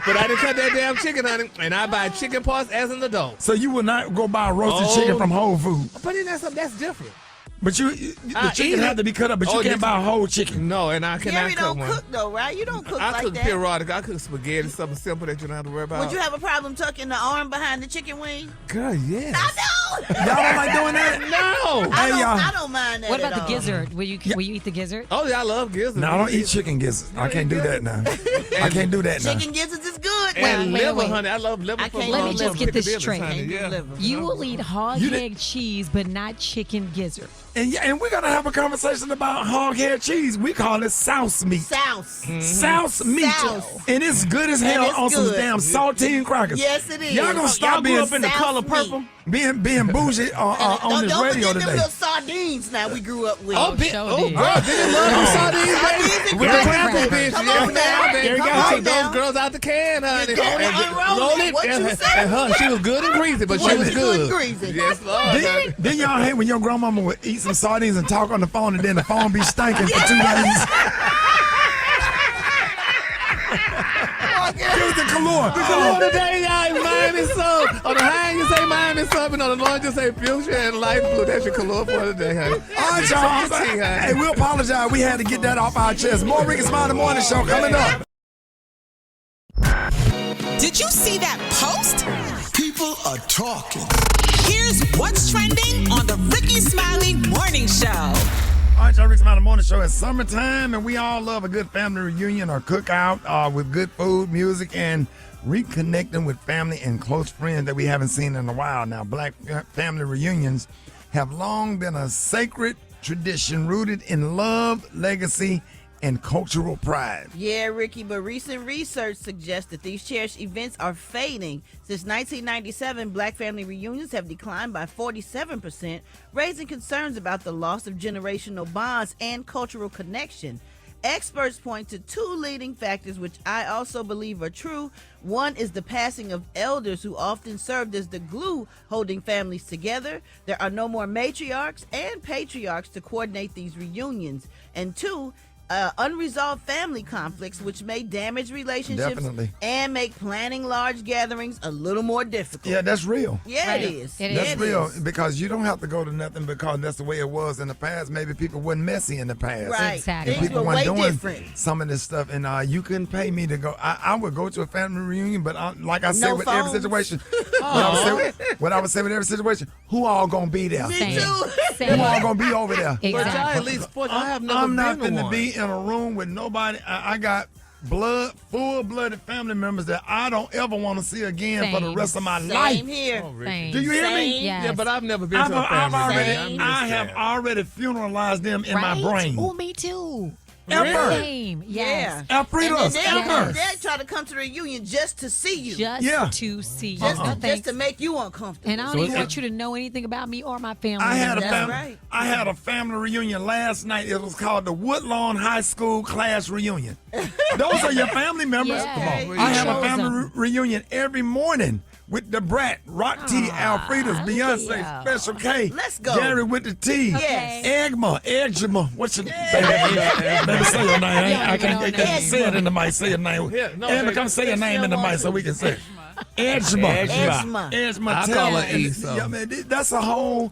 But I didn't cut that damn chicken, honey. And I buy chicken parts as an adult. So you would not go buy a roasted chicken from Whole Foods. But then that's different. But the chicken had to be cut up, but you can't buy a whole chicken. No, and I cannot Gary cook don't one. cook though, right? You don't cook like I cook that. periodic. I cook spaghetti, something simple that you don't have to worry about. Would you have a problem tucking the arm behind the chicken wing? Girl, yes. I know. Y'all don't like doing that? No. I don't mind that. What about at the all. gizzard? Will you eat the gizzard? Oh, yeah, I love gizzard. No, I don't eat chicken gizzards. I can't do that now. I can't do that now. Chicken gizzards is good. And Wait, liver, wait. honey. I love liver. Let me just get this straight. Yeah. You will eat hog head cheese, but not chicken gizzard. And we're going to have a conversation about hog head cheese. We call it souse meat. Souse. Souse meat. Souse. And it's good as hell on some good. damn saltine crackers. Yes, it is. Y'all going to stop being up in the color purple? Being bougie on this radio Don't forget them today. little sardines now we grew up with. Girl, did you love them sardines, baby? With the crackle, bitch. Come Yes, on now. ma'am, baby. Come You gotta on take now. those girls out the can, honey. Go and unroll roll it. What you say? And she was good and greasy, but she was good. Greasy. Yes, Lord. Then y'all hate when your grandmama would eat some sardines and talk on the phone and then the phone be stinking for 2 days. Give it the color. The color today, y'all, is Miami Soap. On the high end, you say Miami Soap, and on the low end, you say Fuchsia and Light Blue. That's your color for today, honey. All right, y'all. Hey, we apologize. We had to get that off our chest. More Rickey Smiley Morning Show coming up. Did you see that post? People are talking. Here's what's trending on the Rickey Smiley Morning Show. All right, y'all, Rickey Smiley Morning Show. It's summertime, and we all love a good family reunion or cookout with good food, music, and reconnecting with family and close friends that we haven't seen in a while. Now, Black family reunions have long been a sacred tradition rooted in love, legacy, and cultural pride. Yeah, Ricky, but recent research suggests that these cherished events are fading. Since 1997, Black family reunions have declined by 47%, raising concerns about the loss of generational bonds and cultural connection. Experts point to two leading factors, which I also believe are true. One is the passing of elders who often served as the glue holding families together. There are no more matriarchs and patriarchs to coordinate these reunions. And two, unresolved family conflicts, which may damage relationships and make planning large gatherings a little more difficult. Yeah, that's real. Yeah, Right. it is. That's real because you don't have to go to nothing because that's the way it was in the past. Maybe people weren't messy in the past. Right. Exactly. And Things people were weren't way doing different. some of this stuff. And you couldn't pay me to go. I would go to a family reunion, but like I said, No with phones. every situation, what I would say with every situation, who all going to be there? Me too. Who all going to be over there? But y'all Exactly. at least, I have never I'm not been to finna one. be in a room with nobody. I got full-blooded family members that I don't ever want to see again for the Same. rest of my life. Same here. Same. Do you hear me? Same. Yes. Yeah, but I've never been to a family. I have already funeralized them in my Right? brain. Oh, me too. Ever. Same. Yes. Yeah. Alfredo's, And ever. they'll try to come to the reunion just to see you. Just Yeah. to see you. Just, No, just thanks. to make you uncomfortable. And I don't even want you to know anything about me or my family. I had a That's family. right. I had a family reunion last night. It was called the Woodlawn High School class reunion. Those are your family members. Yeah. Come on. I have a chose family them. reunion every morning with the Brat, Rock T, Alfreda's, Beyonce, yeah. Special K, Let's go. Jerry with the T, Yes. Eczema. What's your baby? Say your name. I can't say it in the mic. Say your name. Yeah, no, Emma, come say your name in the mic so we can say it. Eczema. Eczema. I call her E, so. Yeah, man, that's a whole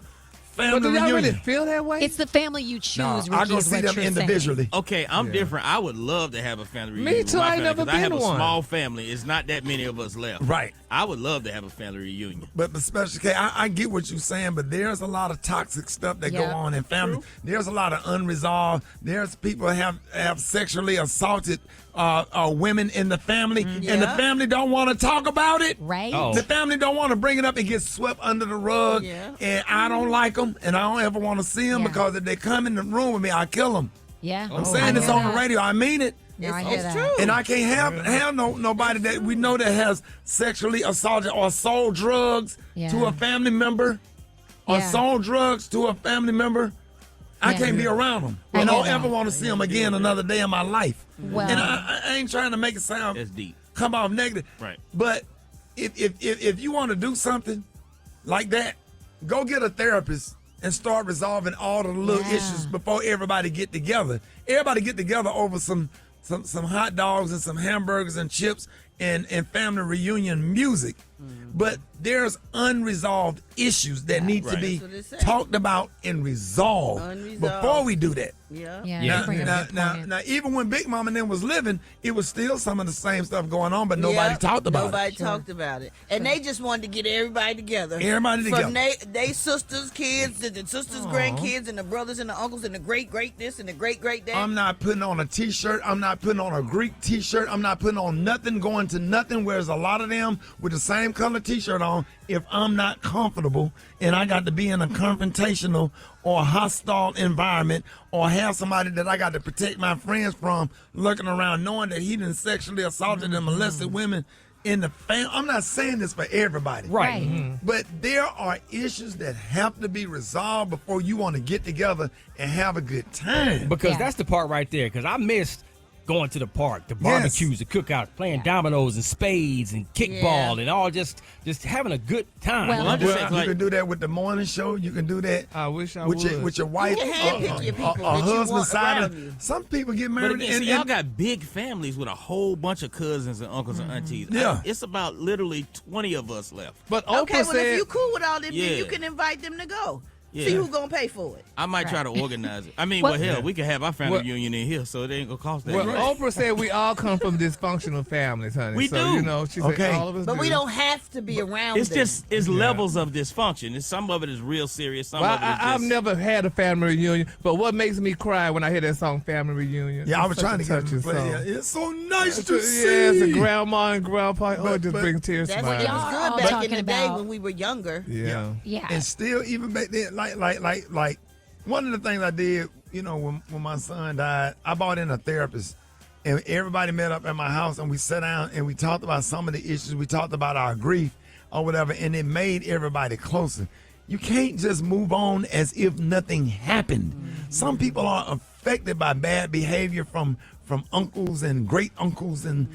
But family do y'all reunion. really feel that way? It's the family you choose. No, Ricky, I go is see what them you're individually. Okay, I'm different. I would love to have a family reunion. Me with too. my I ain't family, never 'cause I have been a to one. small family. It's not that many of us left. Right. I would love to have a family reunion. But Special K, I get what you're saying, but there's a lot of toxic stuff that go Yeah. on in family. There's a lot of unresolved. There's people have sexually assaulted women in the family, and the Yeah. family don't want to talk about it. Right. Oh. The family don't want to bring it up. It gets swept under the rug, Yeah. and I don't like them, and I don't ever want to see them Yeah. because if they come in the room with me, I kill them. Yeah. I'm saying this on the radio. I mean it. Yeah, I hear It's that. true. And I can't have nobody that we know that has sexually assaulted or sold drugs to a family member or Yeah. sold drugs to a family member. I Yeah. can't be around them. I I don't hear ever that. want to see them again another day in my life. Well- and I ain't trying to make it sound That's deep. come off negative. Right. But if you want to do something like that, go get a therapist and start resolving all the little Yeah. issues before everybody get together. Everybody get together over some hot dogs and some hamburgers and chips and family reunion music. But there's unresolved issues that need to be That's what it said. talked about and resolved Unresolved. before we do that. Yeah. Yeah. Now, you bring a now, good now, point. now, even when Big Mama and them was living, it was still some of the same stuff going on, but nobody talked about Nobody it. talked about it. And they just wanted to get everybody together. Everybody together. From they sisters' kids, the sisters' grandkids, and the brothers and the uncles, and the great this and the great that. I'm not putting on a T-shirt. I'm not putting on a Greek T-shirt. I'm not putting on nothing, going to nothing. Whereas a lot of them with the same color T-shirt on, if I'm not comfortable and I got to be in a confrontational or hostile environment or have somebody that I got to protect my friends from looking around knowing that he done sexually assaulted and molested women in the family. I'm not saying this for everybody. Right. But there are issues that have to be resolved before you want to get together and have a good time. Because Yeah. that's the part right there. Because I missed going to the park, the barbecues, the cookouts, playing dominoes and spades and kickball and all just having a good time. Well, You can do that with the morning show. You can do that. I wish I with would. With your wife, You can handpick your people a that you husband want side. around you. Some people get But married again, and, see, y'all got big families with a whole bunch of cousins and uncles and aunties. Yeah. It's about literally 20 of us left. But Okay, Oprah well, if said, you cool with all them, then Yeah. you can invite them to go. See who's gonna pay for it. I might try to organize it. I mean, Well, hell, we could have our family reunion in here, so it ain't gonna cost that Well, much. Oprah said we all come from dysfunctional families, honey. We so, do. You know, she said all of us But do. we don't have to be around It's them. just levels of dysfunction. Some of it is real serious. Some Well, of it is just. I've never had a family reunion, but what makes me cry when I hear that song "Family Reunion"? Yeah, I It's was such trying a to get touching it to play. song. Yeah, it's so nice to see. Yeah, it's a grandma and grandpa. Oh, it just But- brings tears to That's my what it eyes. was all good back in talking the day about- when we were younger. Yeah. And still, even back then, like, one of the things I did, you know, when my son died, I brought in a therapist, and everybody met up at my house, and we sat down and we talked about some of the issues. We talked about our grief or whatever, and it made everybody closer. You can't just move on as if nothing happened. Some people are affected by bad behavior from uncles and great uncles and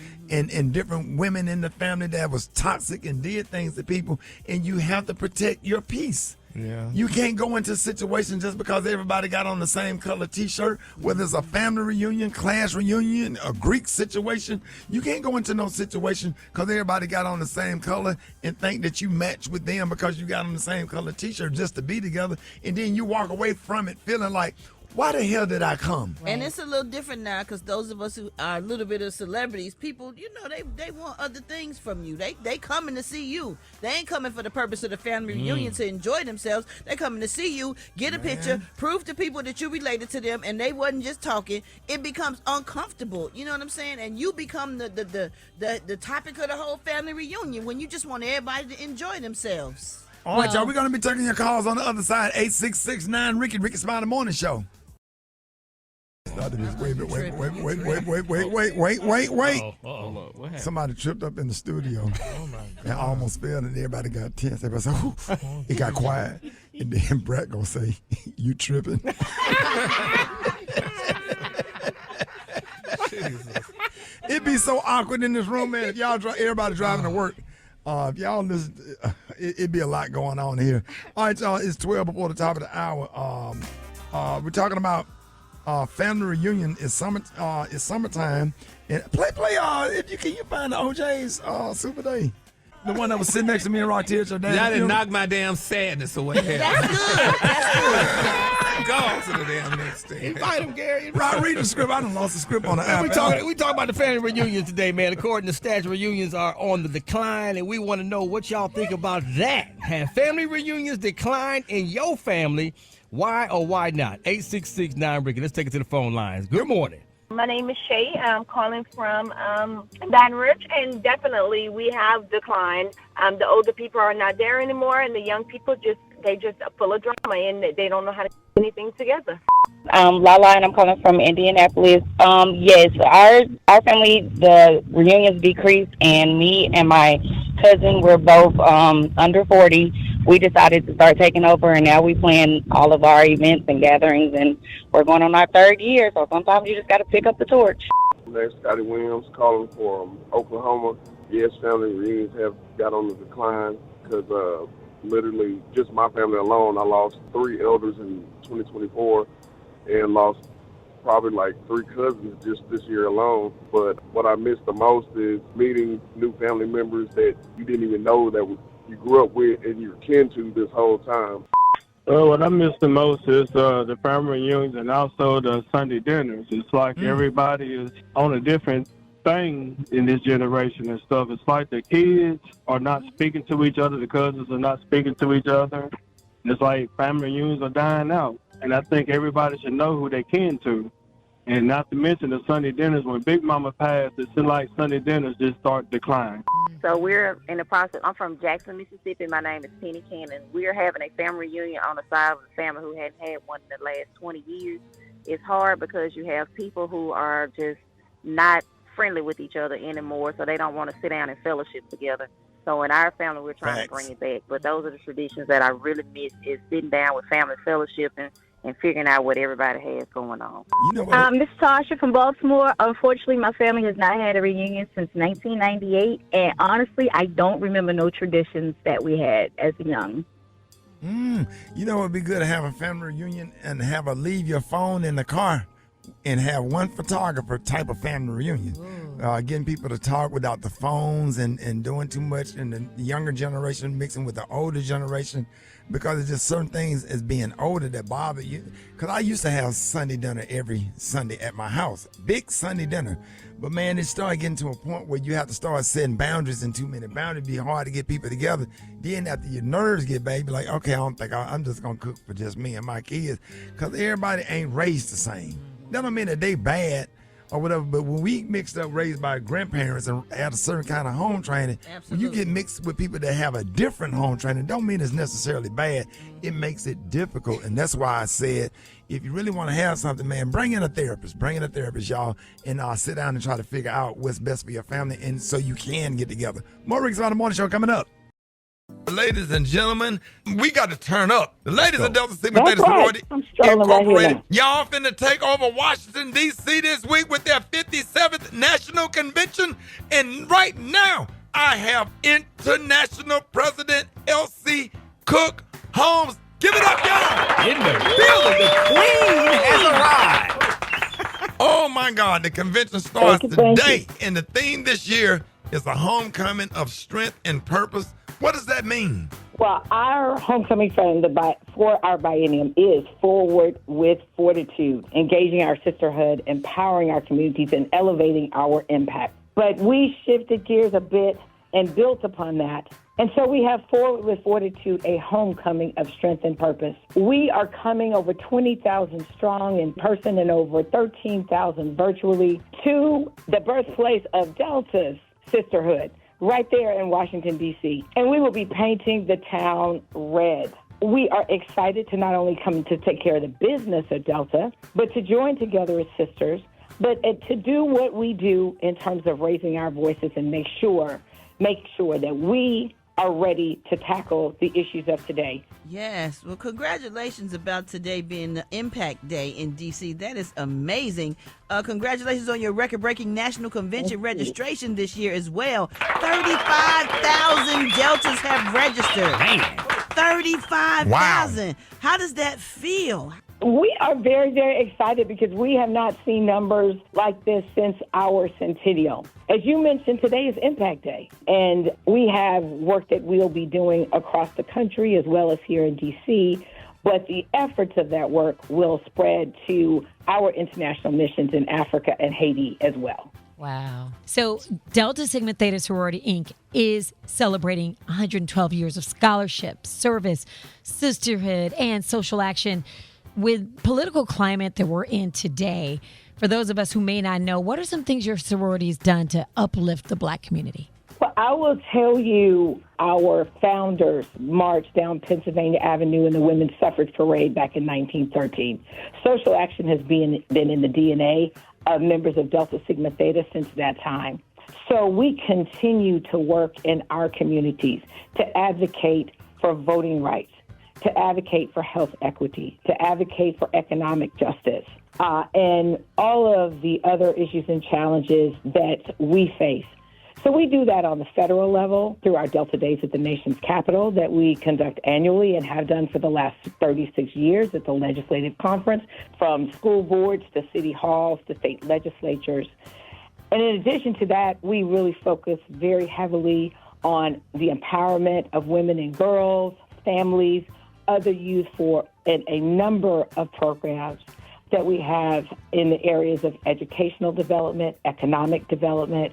different women in the family that was toxic and did things to people, and you have to protect your peace. Yeah. You can't go into situations just because everybody got on the same color T-shirt, whether it's a family reunion, class reunion, a Greek situation. You can't go into no situation because everybody got on the same color and think that you match with them because you got on the same color T-shirt just to be together. And then you walk away from it feeling like, why the hell did I come? And it's a little different now because those of us who are a little bit of celebrities, people, you know, they want other things from you. They coming to see you. They ain't coming for the purpose of the family reunion to enjoy themselves. They coming to see you, get a picture, prove to people that you related to them, and they wasn't just talking. It becomes uncomfortable. You know what I'm saying? And you become the topic of the whole family reunion when you just want everybody to enjoy themselves. All right, y'all, we're going to be taking your calls on the other side. 866-9 Ricky Smiley Morning Show. Wait. Somebody tripped up in the studio. Oh, my God. And almost fell, and everybody got tense. Everybody said, "Ooh." It got quiet. And then Brat gonna say, "You tripping?" It'd be so awkward in this room, man. If y'all everybody driving to work. If y'all listen, it'd be a lot going on here. All right, y'all, it's 12 before the top of the hour. We're talking about family reunion. It's summertime. And play. If you can, find the OJ's Super Day. The one that was sitting next to me and Rock Tears. Y'all didn't knock my damn sadness away. That's good. Go on to the damn next thing. Invite him, Gary. Rock, read the script. I done lost the script on the app. We talking about the family reunions today, man. According to stats, reunions are on the decline, and we want to know what y'all think about that. Have family reunions declined in your family? Why or why not? 866-9-RICKY. Let's take it to the phone lines. Good morning. My name is Shay. I'm calling from Baton Rouge, and definitely we have declined. The older people are not there anymore, and the young people just are full of drama, and they don't know how to do anything together. Lala, and I'm calling from Indianapolis. Yes, our family, the reunions decreased, and me and my cousin were both under 40. We decided to start taking over, and now we plan all of our events and gatherings, and we're going on our third year, so sometimes you just got to pick up the torch. My name's Scotty Williams, calling from Oklahoma. Yes, family reunions have got on the decline because literally just my family alone, I lost 3 elders in 2024 and lost probably like 3 cousins just this year alone. But what I miss the most is meeting new family members that you didn't even know that you grew up with and you're kin to this whole time. What I miss the most is the family reunions and also the Sunday dinners. It's like everybody is on a different thing in this generation and stuff. It's like the kids are not speaking to each other. The cousins are not speaking to each other. It's like family reunions are dying out. And I think everybody should know who they kin to. And not to mention the Sunday dinners. When Big Mama passed, it seemed like Sunday dinners just start declining. So we're in the process. I'm from Jackson, Mississippi. My name is Penny Cannon. We're having a family reunion on the side of the family who hadn't had one in the last 20 years. It's hard because you have people who are just not friendly with each other anymore, so they don't want to sit down and fellowship together. So in our family, we're trying to bring it back. But those are the traditions that I really miss, is sitting down with family fellowship and figuring out what everybody has going on. This is Tasha from Baltimore. Unfortunately, my family has not had a reunion since 1998, and honestly, I don't remember no traditions that we had as young. You know, it'd be good to have a family reunion and have leave your phone in the car and have one photographer type of family reunion. Getting people to talk without the phones and doing too much, and the younger generation mixing with the older generation. because it's just certain things as being older that bother you. Because I used to have Sunday dinner every Sunday at my house, big Sunday dinner. But man, it started getting to a point where you have to start setting boundaries, and too many boundaries be hard to get people together. Then after your nerves get bad, you be like, okay, I don't think I'm just gonna cook for just me and my kids, because everybody ain't raised the same. That don't mean that they bad or whatever, but when we mixed up raised by grandparents and had a certain kind of home training, when you get mixed with people that have a different home training, don't mean it's necessarily bad. It makes it difficult, and that's why I said, if you really want to have something, man, bring in a therapist, y'all, and sit down and try to figure out what's best for your family, and so you can get together. More Rick's on the Morning Show coming up. Ladies and gentlemen, we got to turn up. The ladies of Delta Sigma Theta Sorority Incorporated, y'all finna take over Washington, D.C. this week with their 57th National Convention. And right now, I have International President Elsie Cooke-Homes. Give it up, y'all. In the building, the queen has arrived. Oh, my God. The convention starts today, and the theme this year is a homecoming of strength and purpose. What does that mean? Well, our homecoming for our biennium is Forward with Fortitude, engaging our sisterhood, empowering our communities, and elevating our impact. But we shifted gears a bit and built upon that. And so we have Forward with Fortitude, a homecoming of strength and purpose. We are coming over 20,000 strong in person and over 13,000 virtually to the birthplace of Delta's sisterhood, right there in Washington, D.C. And we will be painting the town red. We are excited to not only come to take care of the business of Delta, but to join together as sisters, but to do what we do in terms of raising our voices and make sure that we are ready to tackle the issues of today. Yes. Well, congratulations about today being the Impact Day in D.C. That is amazing. Congratulations on your record-breaking national convention registration this year as well. 35,000 Deltas have registered. Man. 35,000. Wow. How does that feel? We are very, very excited because we have not seen numbers like this since our centennial. As you mentioned, today is Impact Day, and we have work that we'll be doing across the country as well as here in D.C., but the efforts of that work will spread to our international missions in Africa and Haiti as well. Wow. So Delta Sigma Theta Sorority, Inc. is celebrating 112 years of scholarship, service, sisterhood, and social action. With political climate that we're in today, for those of us who may not know, what are some things your sorority has done to uplift the Black community? Well, I will tell you, our founders marched down Pennsylvania Avenue in the Women's Suffrage Parade back in 1913. Social action has been in the DNA of members of Delta Sigma Theta since that time. So we continue to work in our communities to advocate for voting rights, to advocate for health equity, to advocate for economic justice, and all of the other issues and challenges that we face. So we do that on the federal level through our Delta Days at the nation's capital that we conduct annually and have done for the last 36 years at the legislative conference, from school boards to city halls to state legislatures. And in addition to that, we really focus very heavily on the empowerment of women and girls, families, other youth for a number of programs that we have in the areas of educational development, economic development,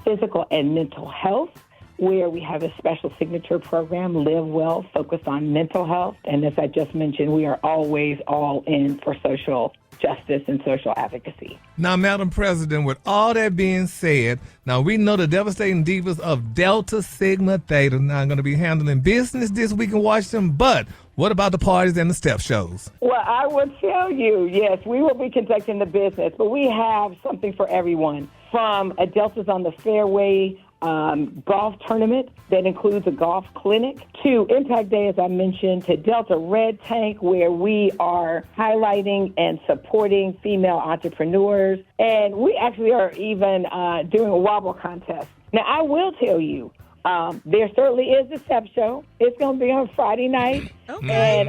physical and mental health, where we have a special signature program, Live Well, focused on mental health. And as I just mentioned, we are always all in for social justice and social advocacy. Now, Madam President, with all that being said, now we know the devastating divas of Delta Sigma Theta now going to be handling business this week in Washington, but what about the parties and the step shows? Well, I will tell you, yes, we will be conducting the business, but we have something for everyone, from a Delta's on the Fairway golf tournament that includes a golf clinic, to Impact Day, as I mentioned, to Delta Red Tank, where we are highlighting and supporting female entrepreneurs. And we actually are even doing a wobble contest. Now, I will tell you, There certainly is a step show. It's going to be on Friday night. Okay. And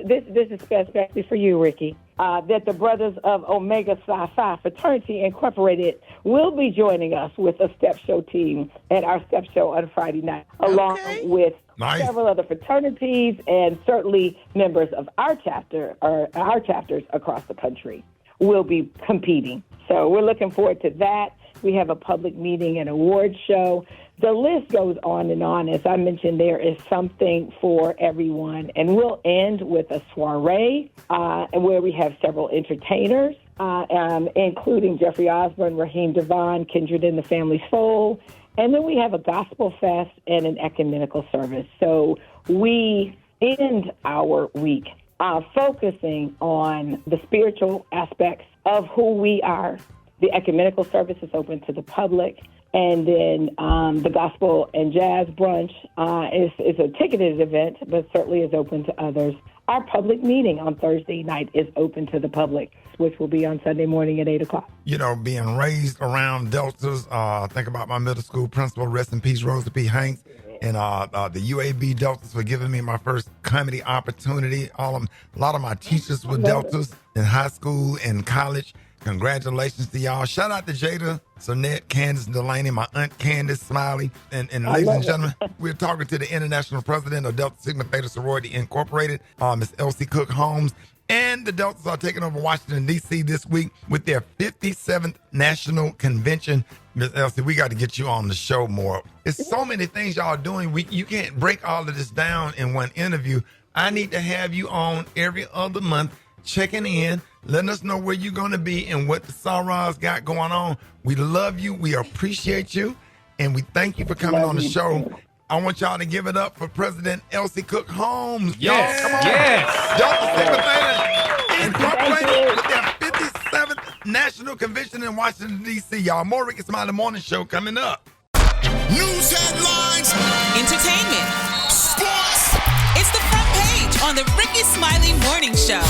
this is especially for you, Ricky, that the Brothers of Omega Psi Phi Fraternity Incorporated will be joining us with a step show team at our step show on Friday night, along with several other fraternities and certainly members of our chapter or our chapters across the country will be competing. So we're looking forward to that. We have a public meeting and awards show. The list goes on and on. As I mentioned, there is something for everyone. And we'll end with a soiree where we have several entertainers, including Jeffrey Osborne, Raheem Devon, Kindred and the Family Soul. And then we have a gospel fest and an ecumenical service. So we end our week focusing on the spiritual aspects of who we are. The ecumenical service is open to the public. And then the gospel and jazz brunch is a ticketed event, but certainly is open to others. Our public meeting on Thursday night is open to the public, which will be on Sunday morning at 8 o'clock. You know, being raised around Deltas, think about my middle school principal, rest in peace, Rosa P. Haynes, and the UAB Deltas for giving me my first comedy opportunity. A lot of my teachers were Deltas in high school and college. Congratulations to y'all. Shout out to Jada, Sonette, Candace, Delaney, my aunt Candace Smiley. And ladies and gentlemen, we're talking to the international president of Delta Sigma Theta Sorority Incorporated, Miss Elsie Cooke-Homes. And the Deltas are taking over Washington, D.C. this week with their 57th National Convention. Miss Elsie, we got to get you on the show more. It's so many things y'all are doing. You can't break all of this down in one interview. I need to have you on every other month, checking in, letting us know where you're going to be and what the Sarah's got going on. We love you. We appreciate you. And we thank you for coming on the show. I want y'all to give it up for President Elsie Cooke-Homes. Yes. Y'all, come on. Yes. Delta Sigma Theta Incorporated with their 57th National Convention in Washington, D.C. Y'all, more Rickey Smiley Morning Show coming up. News headlines, entertainment, sports. It's the front page on the Rickey Smiley Morning Show.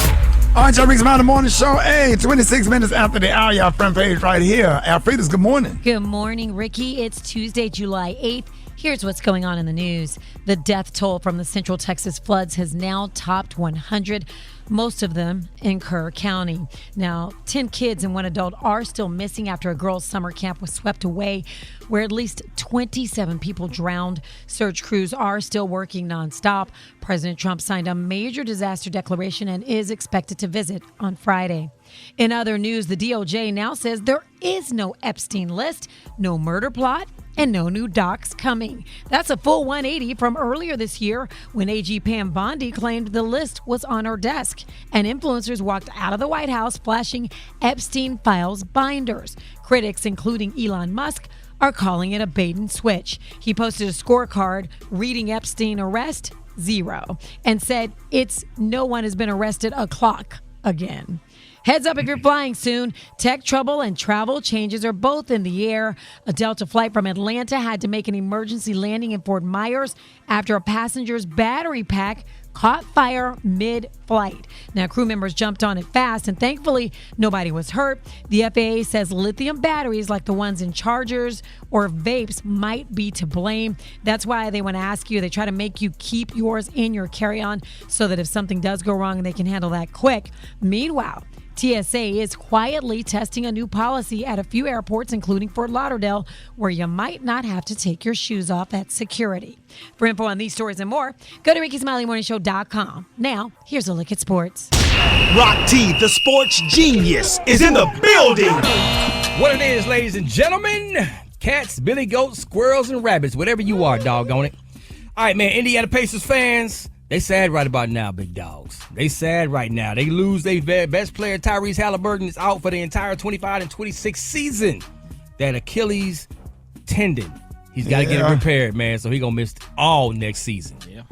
All right, y'all, Rickey Smiley Morning Show. Hey, 26 minutes after the hour, y'all, front page right here. Alfreda's, good morning. Good morning, Ricky. It's Tuesday, July 8th. Here's what's going on in the news. The death toll from the Central Texas floods has now topped 100, most of them in Kerr County. Now, 10 kids and 1 adult are still missing after a girls' summer camp was swept away, where at least 27 people drowned. Search crews are still working nonstop. President Trump signed a major disaster declaration and is expected to visit on Friday. In other news, the DOJ now says there is no Epstein list, no murder plot, and no new docs coming. That's a full 180 from earlier this year when AG Pam Bondi claimed the list was on her desk and influencers walked out of the White House flashing Epstein files binders. Critics, including Elon Musk, are calling it a bait and switch. He posted a scorecard reading Epstein arrest 0 and said it's no one has been arrested o'clock again. Heads up if you're flying soon. Tech trouble and travel changes are both in the air. A Delta flight from Atlanta had to make an emergency landing in Fort Myers after a passenger's battery pack caught fire mid-flight. Now, crew members jumped on it fast, and thankfully, nobody was hurt. The FAA says lithium batteries like the ones in chargers or vapes might be to blame. That's why they want to ask you, they try to make you keep yours in your carry-on so that if something does go wrong, they can handle that quick. Meanwhile, TSA is quietly testing a new policy at a few airports, including Fort Lauderdale, where you might not have to take your shoes off at security. For info on these stories and more, go to RickySmileyMorningShow.com. Now, here's a look at sports. Rock T, the sports genius, is in the building. What it is, ladies and gentlemen, cats, billy goats, squirrels, and rabbits, whatever you are, doggone it. All right, man, Indiana Pacers fans, they sad right about now, big dogs. They sad right now. They lose their best player, Tyrese Halliburton, is out for the entire 25 and 26 season. That Achilles tendon. He's got to get it repaired, man, so he's going to miss all next season. Yeah.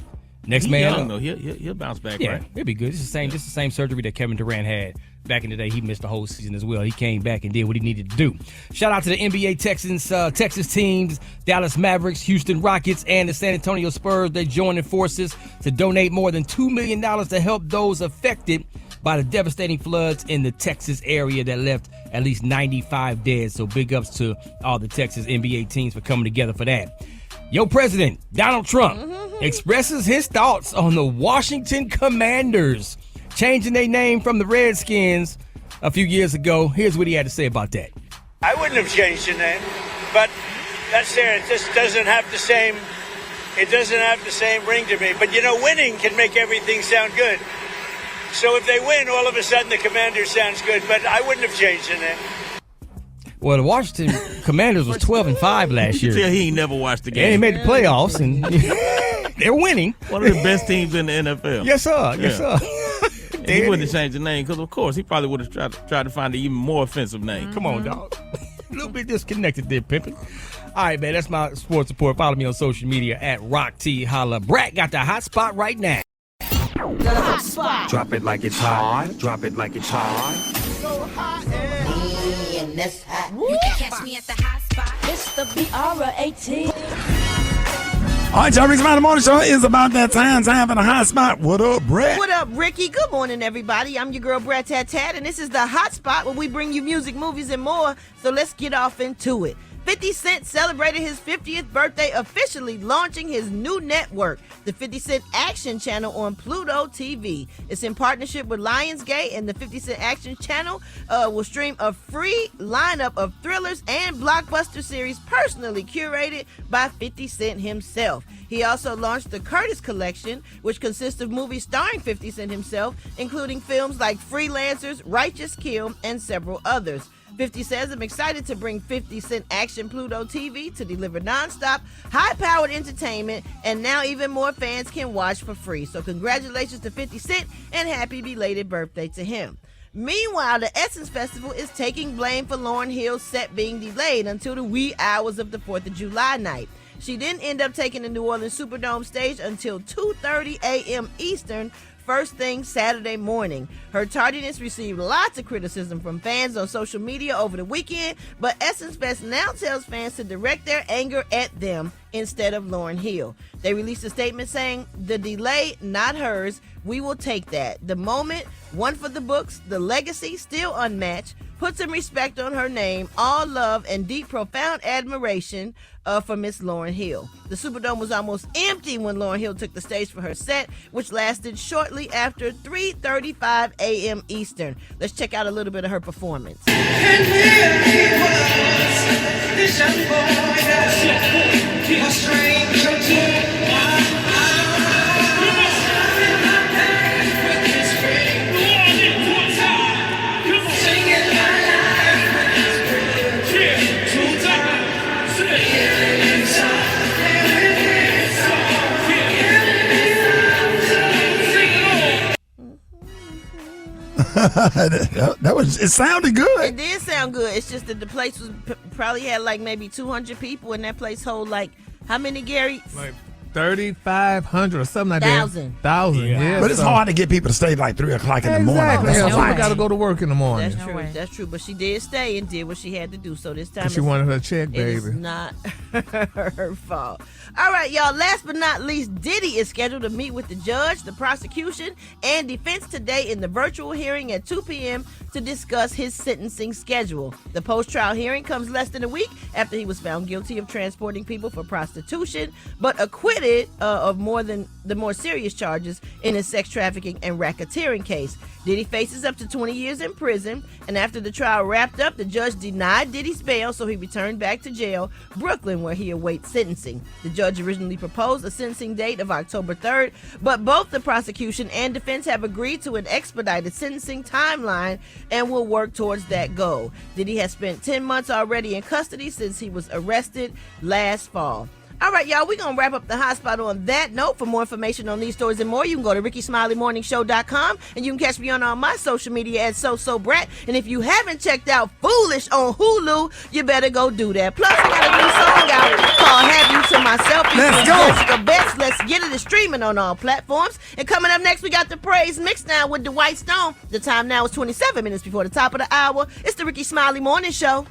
Next man young, up. though. He'll bounce back, Yeah, right? he'll be good. This is the same surgery that Kevin Durant had back in the day. He missed the whole season as well. He came back and did what he needed to do. Shout out to the NBA Texas teams, Dallas Mavericks, Houston Rockets, and the San Antonio Spurs. They joining forces to donate more than $2 million to help those affected by the devastating floods in the Texas area that left at least 95 dead. So big ups to all the Texas NBA teams for coming together for that. Your president, Donald Trump, expresses his thoughts on the Washington Commanders changing their name from the Redskins a few years ago. Here's what he had to say about that. I wouldn't have changed the name, but that's there. It just doesn't have the same. It doesn't have the same ring to me. But winning can make everything sound good. So if they win, all of a sudden the Commanders sounds good. But I wouldn't have changed the name. Well, the Washington Commanders was 12-5 last year. Yeah, he ain't never watched the game. And they made the playoffs, and they're winning. One of the best teams in the NFL. Yes, sir. Yes, sir. And he wouldn't have changed the name because, of course, he probably would have tried to find an even more offensive name. Come on, dog. A little bit disconnected there, pimpin'. All right, man, that's my sports report. Follow me on social media at Rock T Holla. Brat got the hot spot right now. The hot spot. Drop it like it's hot. Drop it like it's hot. So hot and that's hot. You can catch me at the hot spot. It's the BR18. All right, y'all, Rickey Smiley Morning Show is about that time for the hot spot. What up, Brat? What up, Ricky? Good morning, everybody. I'm your girl, Brat Tat, and this is the hot spot where we bring you music, movies, and more. So let's get off into it. 50 Cent celebrated his 50th birthday, officially launching his new network, the 50 Cent Action Channel on Pluto TV. It's in partnership with Lionsgate, and the 50 Cent Action Channel will stream a free lineup of thrillers and blockbuster series personally curated by 50 Cent himself. He also launched the Curtis Collection, which consists of movies starring 50 Cent himself, including films like Freelancers, Righteous Kill, and several others. 50 says, I'm excited to bring 50 Cent Action Pluto TV to deliver nonstop, high-powered entertainment, and now even more fans can watch for free. So congratulations to 50 Cent and happy belated birthday to him. Meanwhile, the Essence Festival is taking blame for Lauryn Hill's set being delayed until the wee hours of the 4th of July night. She didn't end up taking the New Orleans Superdome stage until 2:30 a.m. Eastern, first thing Saturday morning. Her tardiness received lots of criticism from fans on social media over the weekend, but Essence Fest now tells fans to direct their anger at them instead of Lauryn Hill. They released a statement saying, the delay, not hers. We will take that. The moment, one for the books, the legacy, still unmatched. Put some respect on her name, all love and deep, profound admiration for Miss Lauryn Hill. The Superdome was almost empty when Lauryn Hill took the stage for her set, which lasted shortly after 3:35 a.m. Eastern. Let's check out a little bit of her performance. And here he was, this young boy, a stranger to my It sounded good. It did sound good. It's just that the place was probably had like maybe 200 people, and that place hold like how many, Gary? Like 3,500 or something like Thousand. that. 1,000, yeah. But it's hard to get people to stay like 3 o'clock in the morning. Exactly. That's Yeah, got to go to work in the morning. That's true. That's true. But she did stay and did what she had to do. So this time She wanted her check, it is baby. not her fault. All right, y'all. Last but not least, Diddy is scheduled to meet with the judge, the prosecution, and defense today in the virtual hearing at 2 p.m. to discuss his sentencing schedule. The post-trial hearing comes less than a week after he was found guilty of transporting people for prostitution, but acquitted of the more serious charges in his sex trafficking and racketeering case. Diddy faces up to 20 years in prison, and after the trial wrapped up, the judge denied Diddy's bail, so he returned back to jail, Brooklyn, where he awaits sentencing. The judge originally proposed a sentencing date of October 3rd, but both the prosecution and defense have agreed to an expedited sentencing timeline and will work towards that goal. Diddy has spent 10 months already in custody since he was arrested last fall. All right, y'all, we're going to wrap up the hot spot on that note. For more information on these stories and more, you can go to RickeySmileyMorningShow.com, and you can catch me on all my social media at SoSoBrat. And if you haven't checked out Foolish on Hulu, you better go do that. Plus, I got a new song out called Have You to Myself. Let's go. Jessica Best. Let's get it. It's streaming on all platforms. And coming up next, we got the Praise Mix now with Dwight Stone. The time now is 27 minutes before the top of the hour. It's the Rickey Smiley Morning Show.